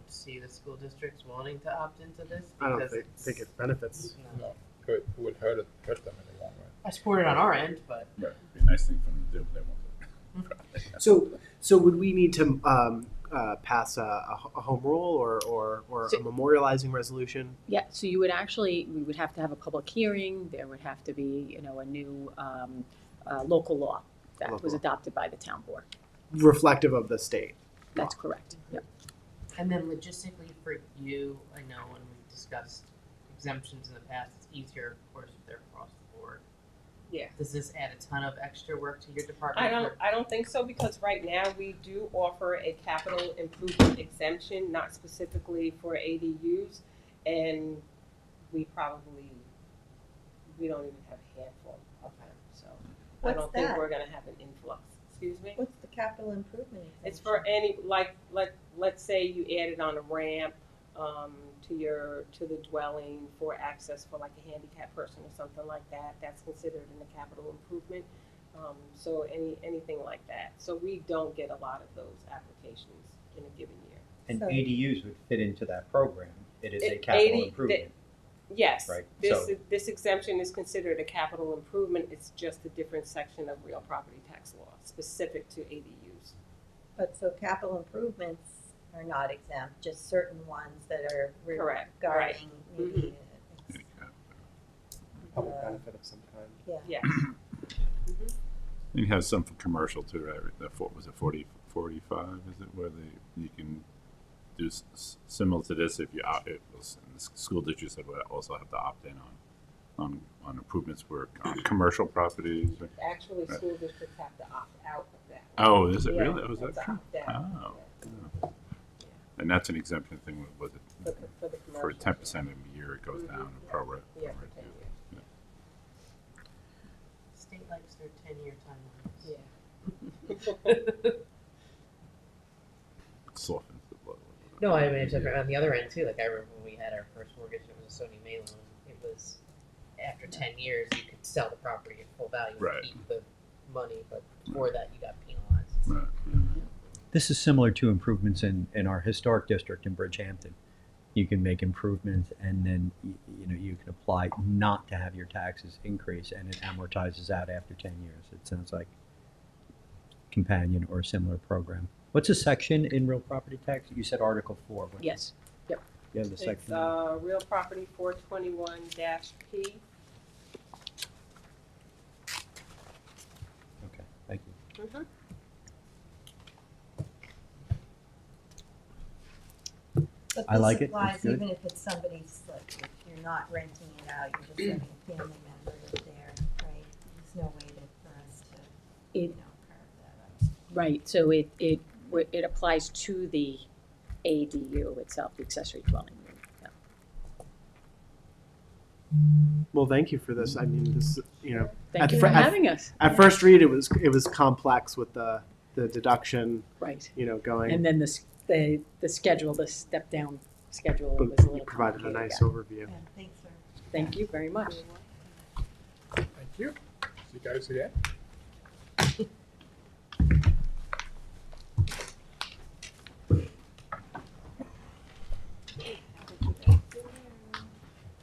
see the school districts wanting to opt into this I don't because think it benefits. no. It would hurt them in the long run. I support it on our end, but Right. Be a nice thing for them to do, but they won't do it. So would we need to pass a home rule or So- a memorializing resolution? Yeah, so we would have to have a public hearing, there would have to be, a new local law that was Local. adopted by the town board. Reflective of the state. That's correct, yep. and then logistically for you, I know when we discussed exemptions in the past, it's easier, of course, if they're across the board. Yeah. Does this add a ton of extra work to your department? I don't think so, because right now we do offer a capital improvement exemption, not specifically for ADUs, and we don't even have a handful of them, so I What's don't think that? we're gonna have an influx. Excuse me? What's the capital improvement? It's for any, let's say you added on a ramp, to the dwelling for access for like a handicapped person or something like that, that's considered in the capital improvement. So anything like that. So we don't get a lot of those applications in a given year. And So- ADUs would fit into that program. It is a It- capital 80 improvement. Yes, Right, this, so- this exemption is considered a capital improvement. It's just a different section of real property tax law specific to ADUs. But so capital improvements are not exempt, just certain ones that are Correct, regarding right. maybe. Public benefit of some kind. Yeah. Yes. You have some for commercial too, right? Was it 45, is it, where you can do similar to this if you opt, the school district said would also have to opt in on improvements for commercial properties. Actually, Right. school districts have to opt out of that. Oh, is it Yeah, really? Was that it's true? opt out. Oh. And that's an exemption thing, was it? For the For commercial. 10% of a year, it goes down in prorate. Yeah, for 10 years. State likes their 10-year timelines. Yeah. Softens the blow. No, I mean, it's on the other end too. Like I remember when we had our first mortgage, it was a Sony May loan. It was after 10 years you could sell the property at full value Right. and keep the money, but before that you got penalized. Right. This is similar to improvements in our historic district in Bridgehampton. You can make improvements and then you can apply not to have your taxes increase, and it amortizes out after 10 years. It sounds like companion or a similar program. What's a section in real property tax? You said Article 4. What- Yes. Yep. You have the It's section. real property 421-P. Okay, thank you. Mm-hmm. But I like this it. applies It's good. even if it's somebody's, like, if you're not renting it out, you're just letting a family member live there, right? There's no way for us to, It- carve that up. Right, so it applies to the ADU itself, the accessory dwelling unit. Yeah. Well, thank you for this. I mean, this, Thank At you fir- for at- having us. at first read, it was complex with the deduction, Right. going. And then the schedule, the step down schedule was a But you little provided a complicated. nice Yeah. overview. Yeah, thanks, sir. Thank you very much. Thank you. See you guys again.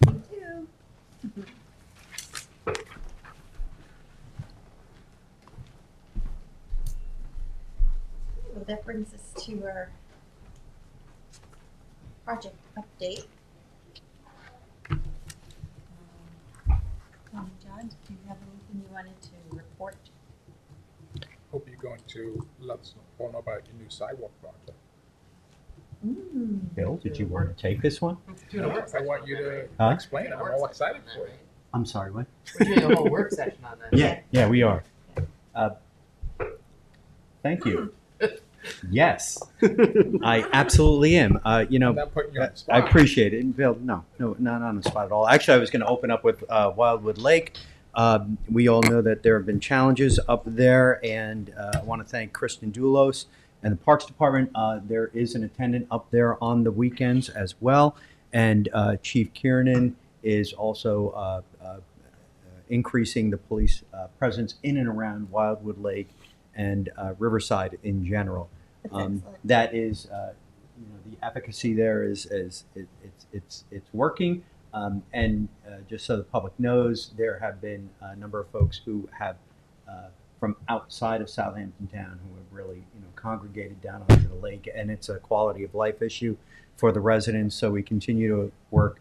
You too. Well, that brings us to our project update. John, do you have anything you wanted to report? Hope you're going to let us all know about your new sidewalk project. Bill, did you want to take this one? Doing a work I session want on you that, to Huh? explain it. I'm all excited for right? you. I'm sorry, what? We're doing a whole work session on that. Yeah, we are. Thank you. Yes, I absolutely am. I'm not putting you on the I spot. appreciate it. Bill, no, not on the spot at all. Actually, I was going to open up with Wildwood Lake. We all know that there have been challenges up there, and I want to thank Kristen Doulos and the Parks Department. There is an attendant up there on the weekends as well, and Chief Kiernan is also increasing the police presence in and around Wildwood Lake and Riverside in general. That's excellent. That is, the efficacy there is it's working. And just so the public knows, there have been a number of folks who have from outside of Southampton town who have really congregated down onto the lake, and it's a quality of life issue for the residents. So we continue to work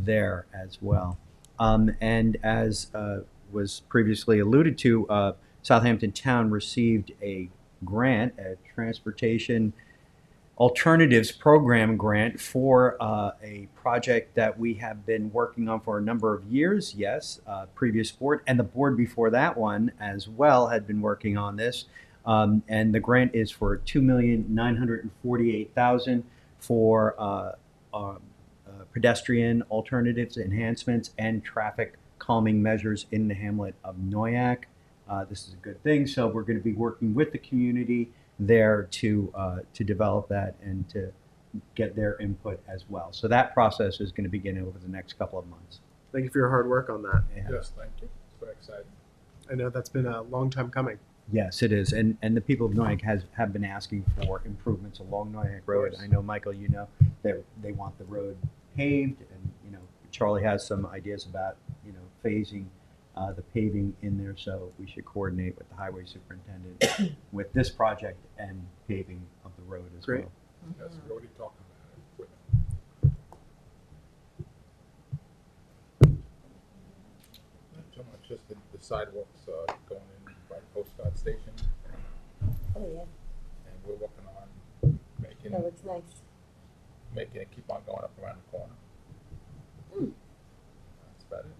there as well. And as was previously alluded to, Southampton Town received a grant, a transportation alternatives program grant for a project that we have been working on for a number of years. Yes, previous board and the board before that one as well had been working on this. And the grant is for $2,948,000 for pedestrian alternatives, enhancements, and traffic calming measures in the hamlet of Noyak. This is a good thing. So we're going to be working with the community there to develop that and to get their input as well. So that process is going to begin over the next couple of months. Thank you for your hard work on that. Yeah. Yes, thank you. It's very exciting. I know that's been a long time coming. Yes, it is, and the people of Noyak have been asking for improvements along Noyak Road. I know, Michael, you know, they want the road paved, and you know, Charlie has some ideas about, you know, phasing the paving in there. So we should coordinate with the highway superintendent with this project and paving of the road as Great. well. Yes, we already talked about it with them. Not so much just the sidewalks going in by the Coast Guard station, Oh, yeah, and we're working on making that looks nice. it keep on going up around the corner. That's about it.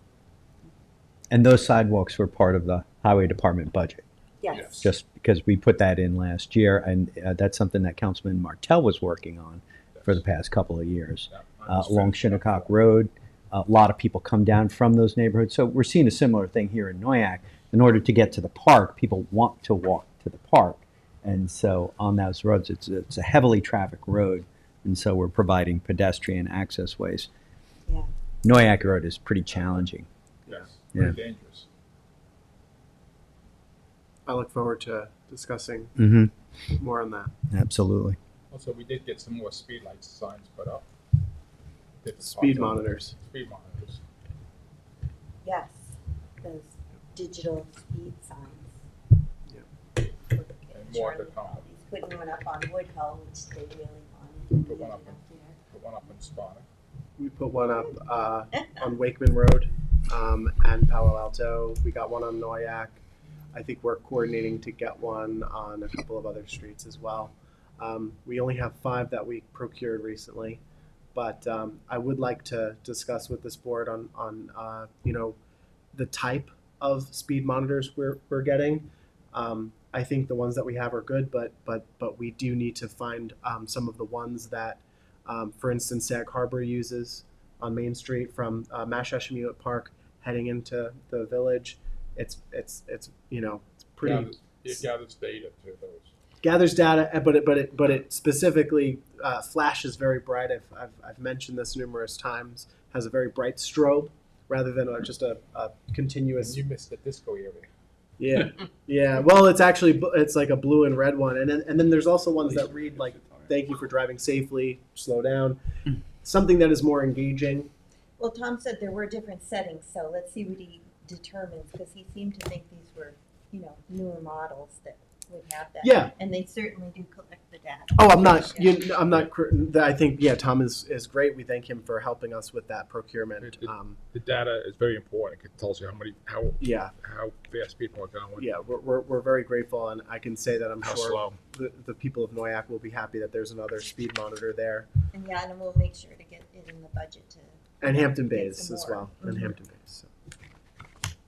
And those sidewalks were part of the highway department budget, Yes. just because we put that in last year, and that's something that Councilman Martell was working on for the past couple of years. Yeah, Along Shinnecock Road, a lot of people come down from those neighborhoods. So we're seeing a similar thing here in Noyak. In order to get to the park, people want to walk to the park. And so on those roads, it's a heavily trafficked road. And so we're providing pedestrian access ways. Yeah. Noyak Road is pretty challenging. Yes, Yeah. very dangerous. I look forward to discussing Mm-hmm. more on that. Absolutely. Also, we did get some more speed light signs put up. Speed monitors. Speed monitors. Yes, those digital speed signs. Yep. And more to come. He's putting one up on Woodhull, which they really wanted. Put one up there. Put one up in Sparta. We put one up on Wakeman Road and Palo Alto. We got one on Noyak. I think we're coordinating to get one on a couple of other streets as well. We only have 5 that we procured recently, but I would like to discuss with this board on you know, the type of speed monitors we're getting. I think the ones that we have are good, but we do need to find some of the ones that, for instance, Sag Harbor uses on Main Street from Mashashamuet Park heading into the village. It's you know, it's pretty. It gathers data to those. Gathers data, but it specifically flashes very bright. I've mentioned this numerous times. Has a very bright strobe rather than just a continuous. And you missed the disco area. Yeah, yeah. Well, it's actually it's like a blue and red one, and then there's also ones that read like "Thank you for driving safely, slow down," something that is more engaging. Well, Tom said there were different settings, so let's see what he determines, because he seemed to think these were, you know, newer models that would have that. Yeah. And they certainly do collect the data. Oh, I'm not. Yeah. I'm not. I think Tom is great. We thank him for helping us with that procurement. The data is very important. It tells you how Yeah. how fast people are going. Yeah, we're very grateful, and I can say that I'm How sure slow. the people of Noyak will be happy that there's another speed monitor there, And yeah, and we'll make sure to get it in the budget to. and Hampton get Bays some as more. well, and Mhm. Hampton Bays. So.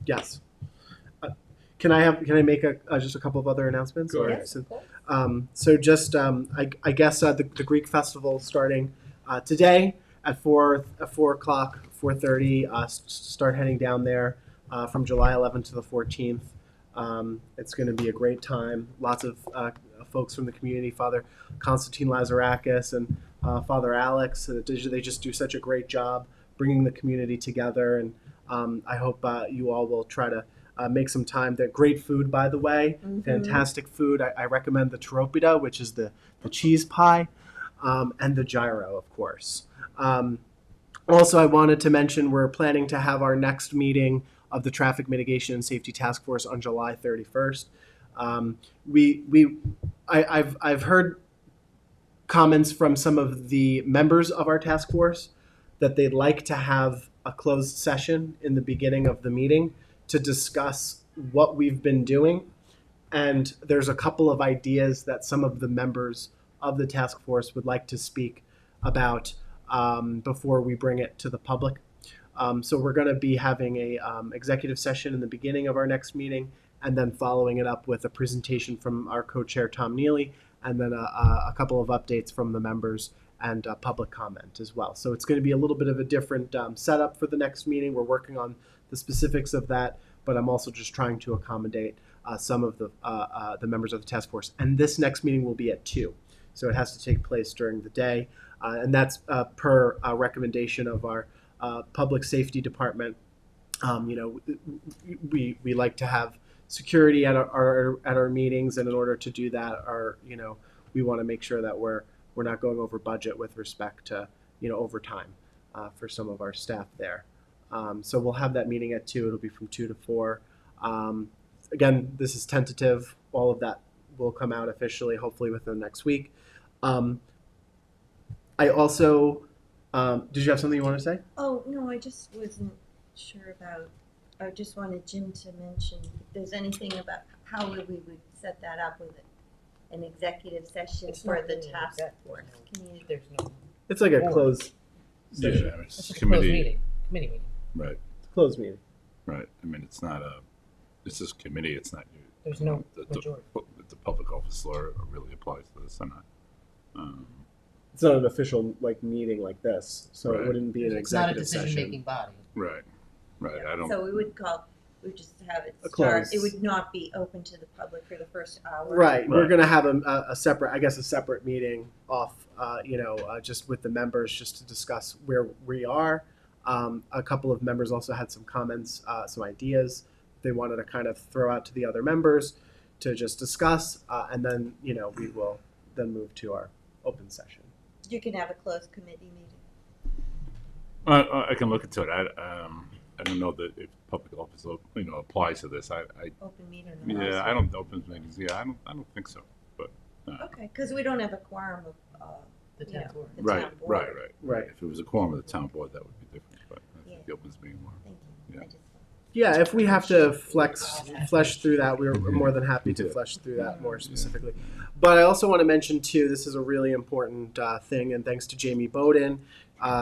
Yes. Can I make just a couple of other announcements? Go Or- ahead. Yes, so- of course. So just I guess the Greek festival starting today at 4:00, 4:30. Start heading down there from July 11th to the 14th. It's going to be a great time. Lots of folks from the community, Father Constantine Lazarakis and Father Alex. They just do such a great job bringing the community together, and I hope you all will try to make some time. They're great food, by the way. Mhm. Fantastic food. I recommend the taropita, which is the cheese pie, and the gyro, of course. Also, I wanted to mention we're planning to have our next meeting of the Traffic Mitigation and Safety Task Force on July 31st. I've heard comments from some of the members of our task force that they'd like to have a closed session in the beginning of the meeting to discuss what we've been doing. And there's a couple of ideas that some of the members of the task force would like to speak about before we bring it to the public. So we're going to be having a executive session in the beginning of our next meeting, and then following it up with a presentation from our co-chair Tom Neely, and then a couple of updates from the members and public comment as well. So it's going to be a little bit of a different setup for the next meeting. We're working on the specifics of that, but I'm also just trying to accommodate some of the members of the task force. And this next meeting will be at 2. so it has to take place during the day, and that's per recommendation of our public safety department. We like to have security at our meetings, and in order to do that, we want to make sure that we're not going over budget with respect to overtime for some of our staff there. So we'll have that meeting at 2. It'll be from 2 to 4. Again, this is tentative. All of that will come out officially, hopefully within the next week. I also, did you have something you want to say? Oh, no, I just wasn't sure about, I just wanted Jim to mention if there's anything about how we would set that up with an executive session for the task force. There's no. It's like a Board. closed Yeah, session. it's It's a a closed committee, meeting. Committee meeting. right, It's a closed meeting. right. I mean, it's not a, it's just committee, it's not you. There's no the, majority. the public office law really applies to this or not. It's not an official meeting like this, so it Right. wouldn't be an It's not a executive session. decision-making body. Right, right, I don't. So we would just have it A start, closed. it would not be open to the public for the first hour. Right. We're Right. going to have a separate meeting off, just with the members, just to discuss where we are. A couple of members also had some comments, some ideas they wanted to kind of throw out to the other members to just discuss, and then we will then move to our open session. You can have a closed committee meeting. I can look into it. I don't know that if public office applies to this. I Open meeting or not. yeah, I don't open meetings. Yeah, I don't think so. But Okay, because we don't have a quorum of, The you know, town board. the right, town board. right. Right. If it was a quorum of the town board, that would be different. But I think Yeah. the opens meeting law. Thank you. Yeah. I just- Yeah, if we have to flesh through that, we're more than happy to flesh through that more specifically. But I also want to mention too, this is a really important thing, and thanks to Jamie Bowden,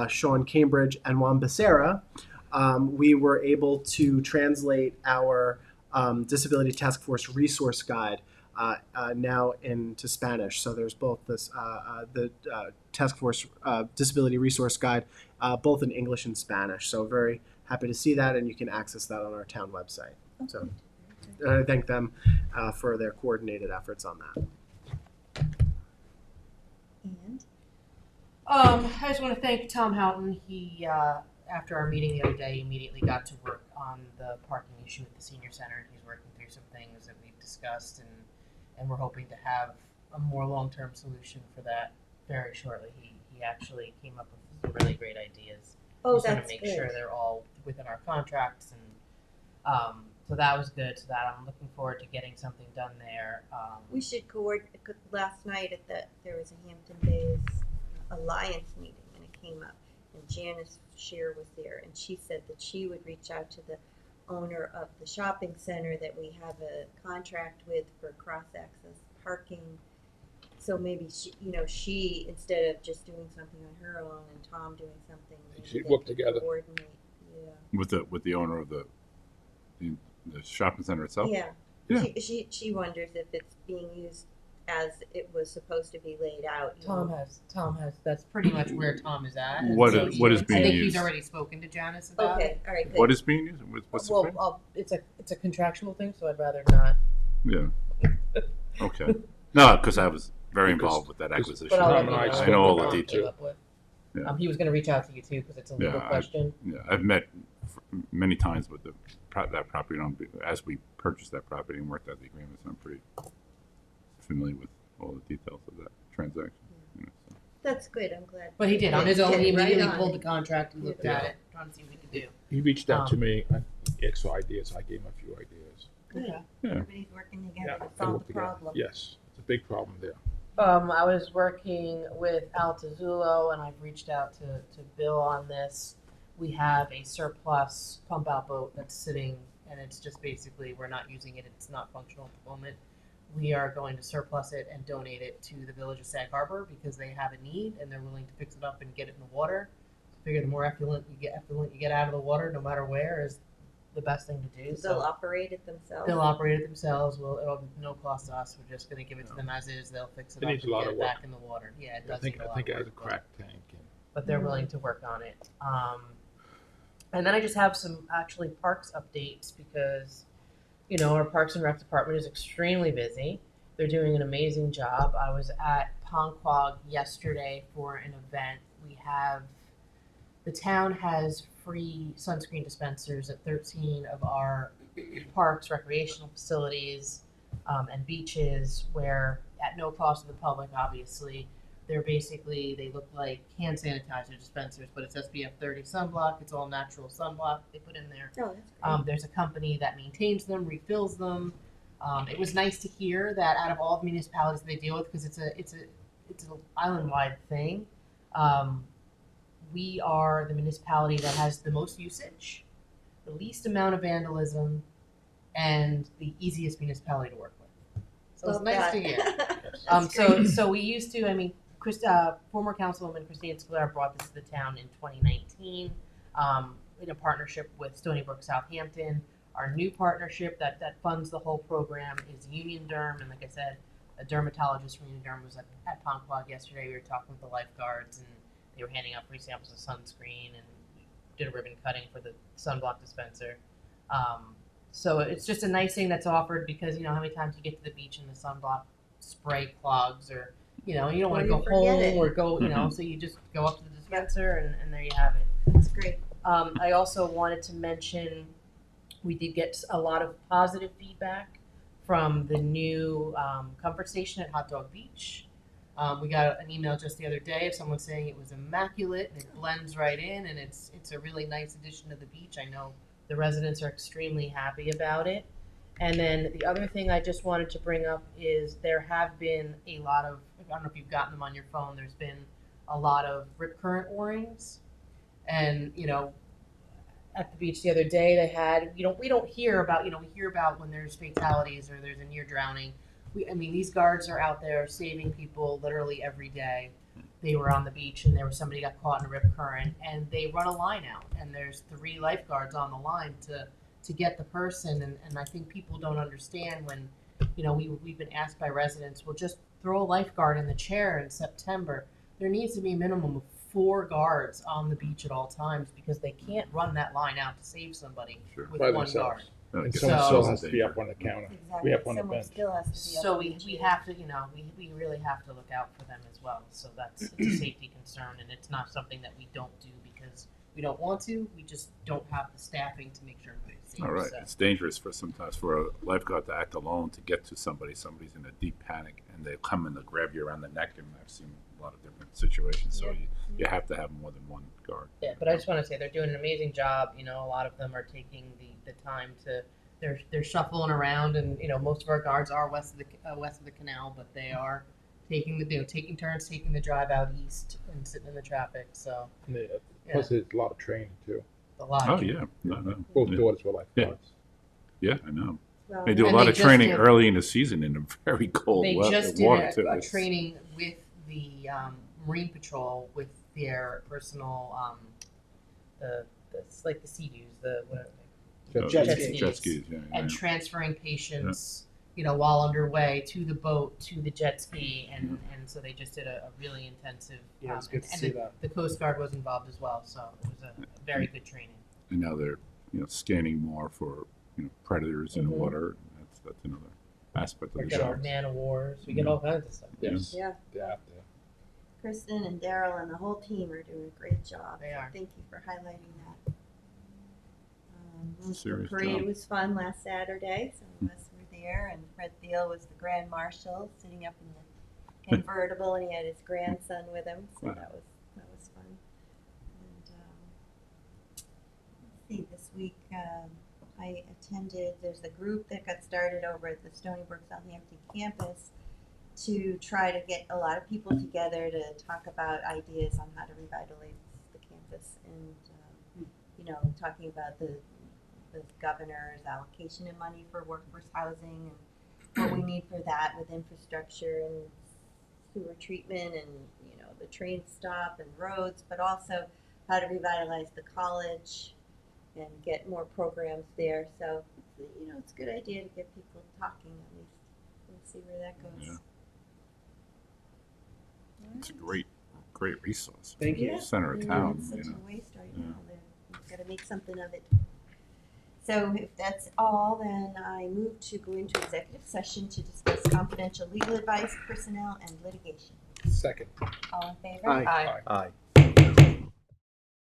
Sean Cambridge, and Juan Becerra, we were able to translate our Disability Task Force resource guide now into Spanish. So there's both this the Task Force Disability Resource Guide, both in English and Spanish. So very happy to see that, and you can access that on our town website. So I thank them for their coordinated efforts on that. And I just want to thank Tom Houghton. He, after our meeting the other day, immediately got to work on the parking issue at the senior center. He's working through some things that we've discussed, and we're hoping to have a more long-term solution for that very shortly. He actually came up with some really great ideas. Oh, Just want that's to make good. sure they're all within our contracts, and so that was good. So that I'm looking forward to getting something done there. We should coordinate. Last night there was a Hampton Bays Alliance meeting, and it came up, and Janice Shear was there, and she said that she would reach out to the owner of the shopping center that we have a contract with for cross-access parking. So maybe she instead of just doing something on her own and Tom doing something, maybe should they work could together. Coordinate. Yeah. With the owner of the shopping center itself. Yeah. Yeah. She wonders if it's being used as it was supposed to be laid out. Tom has. That's pretty much where Tom is at. What So is- what is I being think used? he's already spoken to Janice about Okay, it. all right, good. What is being used? What's the thing? Well, it's a contractual thing, so I'd rather not. Yeah. Okay. No, because I was very Because- involved with that because acquisition. But I'll let Tom you and I know spoke I know all what the Tom came details. up with. Yeah. He was going to reach out to you too because it's a legal Yeah, question. Yeah, I've met many times with that property owner as we purchased that property and worked out the agreements. I'm pretty familiar with all the details of that transaction. So. That's good. I'm glad. But he did on his own. He Get right immediately on pulled it. the contract and looked Yeah. at it, trying to see what we could do. He reached out to Um, me, extra ideas, I gave him a few ideas. Good. Yeah. Everybody's working together Yeah, to they solve work the together. problem. Yes, it's a big problem there. I was working with Altazullo, and I've reached out to Bill on this. We have a surplus pump out boat that's sitting, and it's just basically we're not using it. It's not functional at the moment. We are going to surplus it and donate it to the village of Sag Harbor because they have a need and they're willing to fix it up and get it in the water. So I figure the more effluent you get out of the water, no matter where, is the best thing to do. They'll So operate it themselves. they'll operate it themselves. It'll be no cost to us. We're just going to give it to them as is. They'll fix it It up needs a and lot get of it work. back in the water. Yeah, it I does think need a lot it of has a work, crack tank. but they're willing to work on it. And then I just have some actually parks updates because, our Parks and Rec department is extremely busy. They're doing an amazing job. I was at Ponquag yesterday for an event. The town has free sunscreen dispensers at 13 of our parks, recreational facilities, and beaches, where at no cost to the public, obviously, they look like hand sanitizer dispensers, but it's SPF 30 sunblock. It's all natural sunblock they put in there. Oh, that's great. There's a company that maintains them, refills them. It was nice to hear that out of all the municipalities they deal with, because it's an island-wide thing. We are the municipality that has the most usage, the least amount of vandalism, and the easiest municipality to work with. So it's Love nice that. to hear. That's great. So we used to, former Councilwoman Christine Scalera brought this to the town in 2019 in a partnership with Stony Brook Southampton. Our new partnership that funds the whole program is Union Derm, and like I said, a dermatologist from Union Derm was at Ponquag yesterday. We were talking with the lifeguards, and they were handing out free samples of sunscreen, and we did a ribbon cutting for the sunblock dispenser. So it's just a nice thing that's offered, because you know how many times you get to the beach and the sunblock spray clogs, or you don't want to go home or go, so you just go up to the dispenser and there you have it. That's great. I also wanted to mention we did get a lot of positive feedback from the new comfort station at Hot Dog Beach. We got an email just the other day of someone saying it was immaculate and it blends right in, and it's a really nice addition to the beach. I know the residents are extremely happy about it. And then the other thing I just wanted to bring up is there have been a lot of, I don't know if you've gotten them on your phone, there's been a lot of rip current O-rings. And, at the beach the other day they had, we don't hear about, we hear about when there's fatalities or there's a near drowning. These guards are out there saving people literally every day. They were on the beach and somebody got caught in a rip current, and they run a line out, and there's 3 lifeguards on the line to get the person. And I think people don't understand when, we've been asked by residents, well, just throw a lifeguard in the chair in September. There needs to be a minimum of 4 guards on the beach at all times, because they can't run that line out to save somebody with By 1 themselves. guard. And So- someone still has to be up on the counter. Exactly. We have one Someone event. still has to be up So on we the have to, we really have to look out for them as well. So it's a safety concern, and it's not something that we don't do because we don't want to. We just don't have the staffing to make sure everybody's safe. All right, So. it's dangerous sometimes for a lifeguard to act alone to get to somebody. Somebody's in a deep panic, and they come and they grab you around the neck, and I've seen a lot of different situations. So you have to have more than 1 guard. Yeah, but I just want to say they're doing an amazing job. A lot of them are taking the time to. They're shuffling around, and most of our guards are west of the canal, but they are taking turns taking the drive out east and sitting in the traffic. So Plus, there's a lot of training too. a lot. Oh of yeah, no. Both Yeah. daughters were lifeguards. Yeah, I know. Well, They do a And lot they of just training did- early in the season in a very cold They water just too. did a It's- training with the Marine Patrol with their personal it's like the Sea-Doos, the whatever. Jet skis. Jet skis, yeah. And transferring patients, while underway to the boat, to the jet ski, and so they just did a really intensive. Yeah, it's good to and see the, that. the Coast Guard was involved as well, so it was a very good training. And now they're scanning more for predators in the Mhm. water. That's another aspect of We the get our job. man of wars, we get all kinds of stuff. Yes. Yeah, They have to. Kristen and Daryl and the whole team are doing a great job. They are. Thank you for highlighting that. The Serious parade job. was fun last Saturday. Some of us were there, and Fred Thiel was the Grand Marshal, sitting up in the convertible, and he had his grandson with him. So Wow. that was fun. And let's see, this week I attended. There's a group that got started over at the Stony Brook Southampton campus to try to get a lot of people together to talk about ideas on how to revitalize the campus, and talking about the governor's allocation of money for workforce housing and what we need for that with infrastructure and sewer treatment and the train stop and roads, but also how to revitalize the college and get more programs there. So it's a good idea to get people talking at least. We'll see where that goes. Yeah. It's a great resource. Thank you. Yeah. Center of Yeah, town. it's such a waste right Yeah. now. We've got to make something of it. So if that's all, then I move to go into executive session to discuss confidential legal advice, personnel, and litigation. second? Second. All in favor? Aye. Aye. Aye.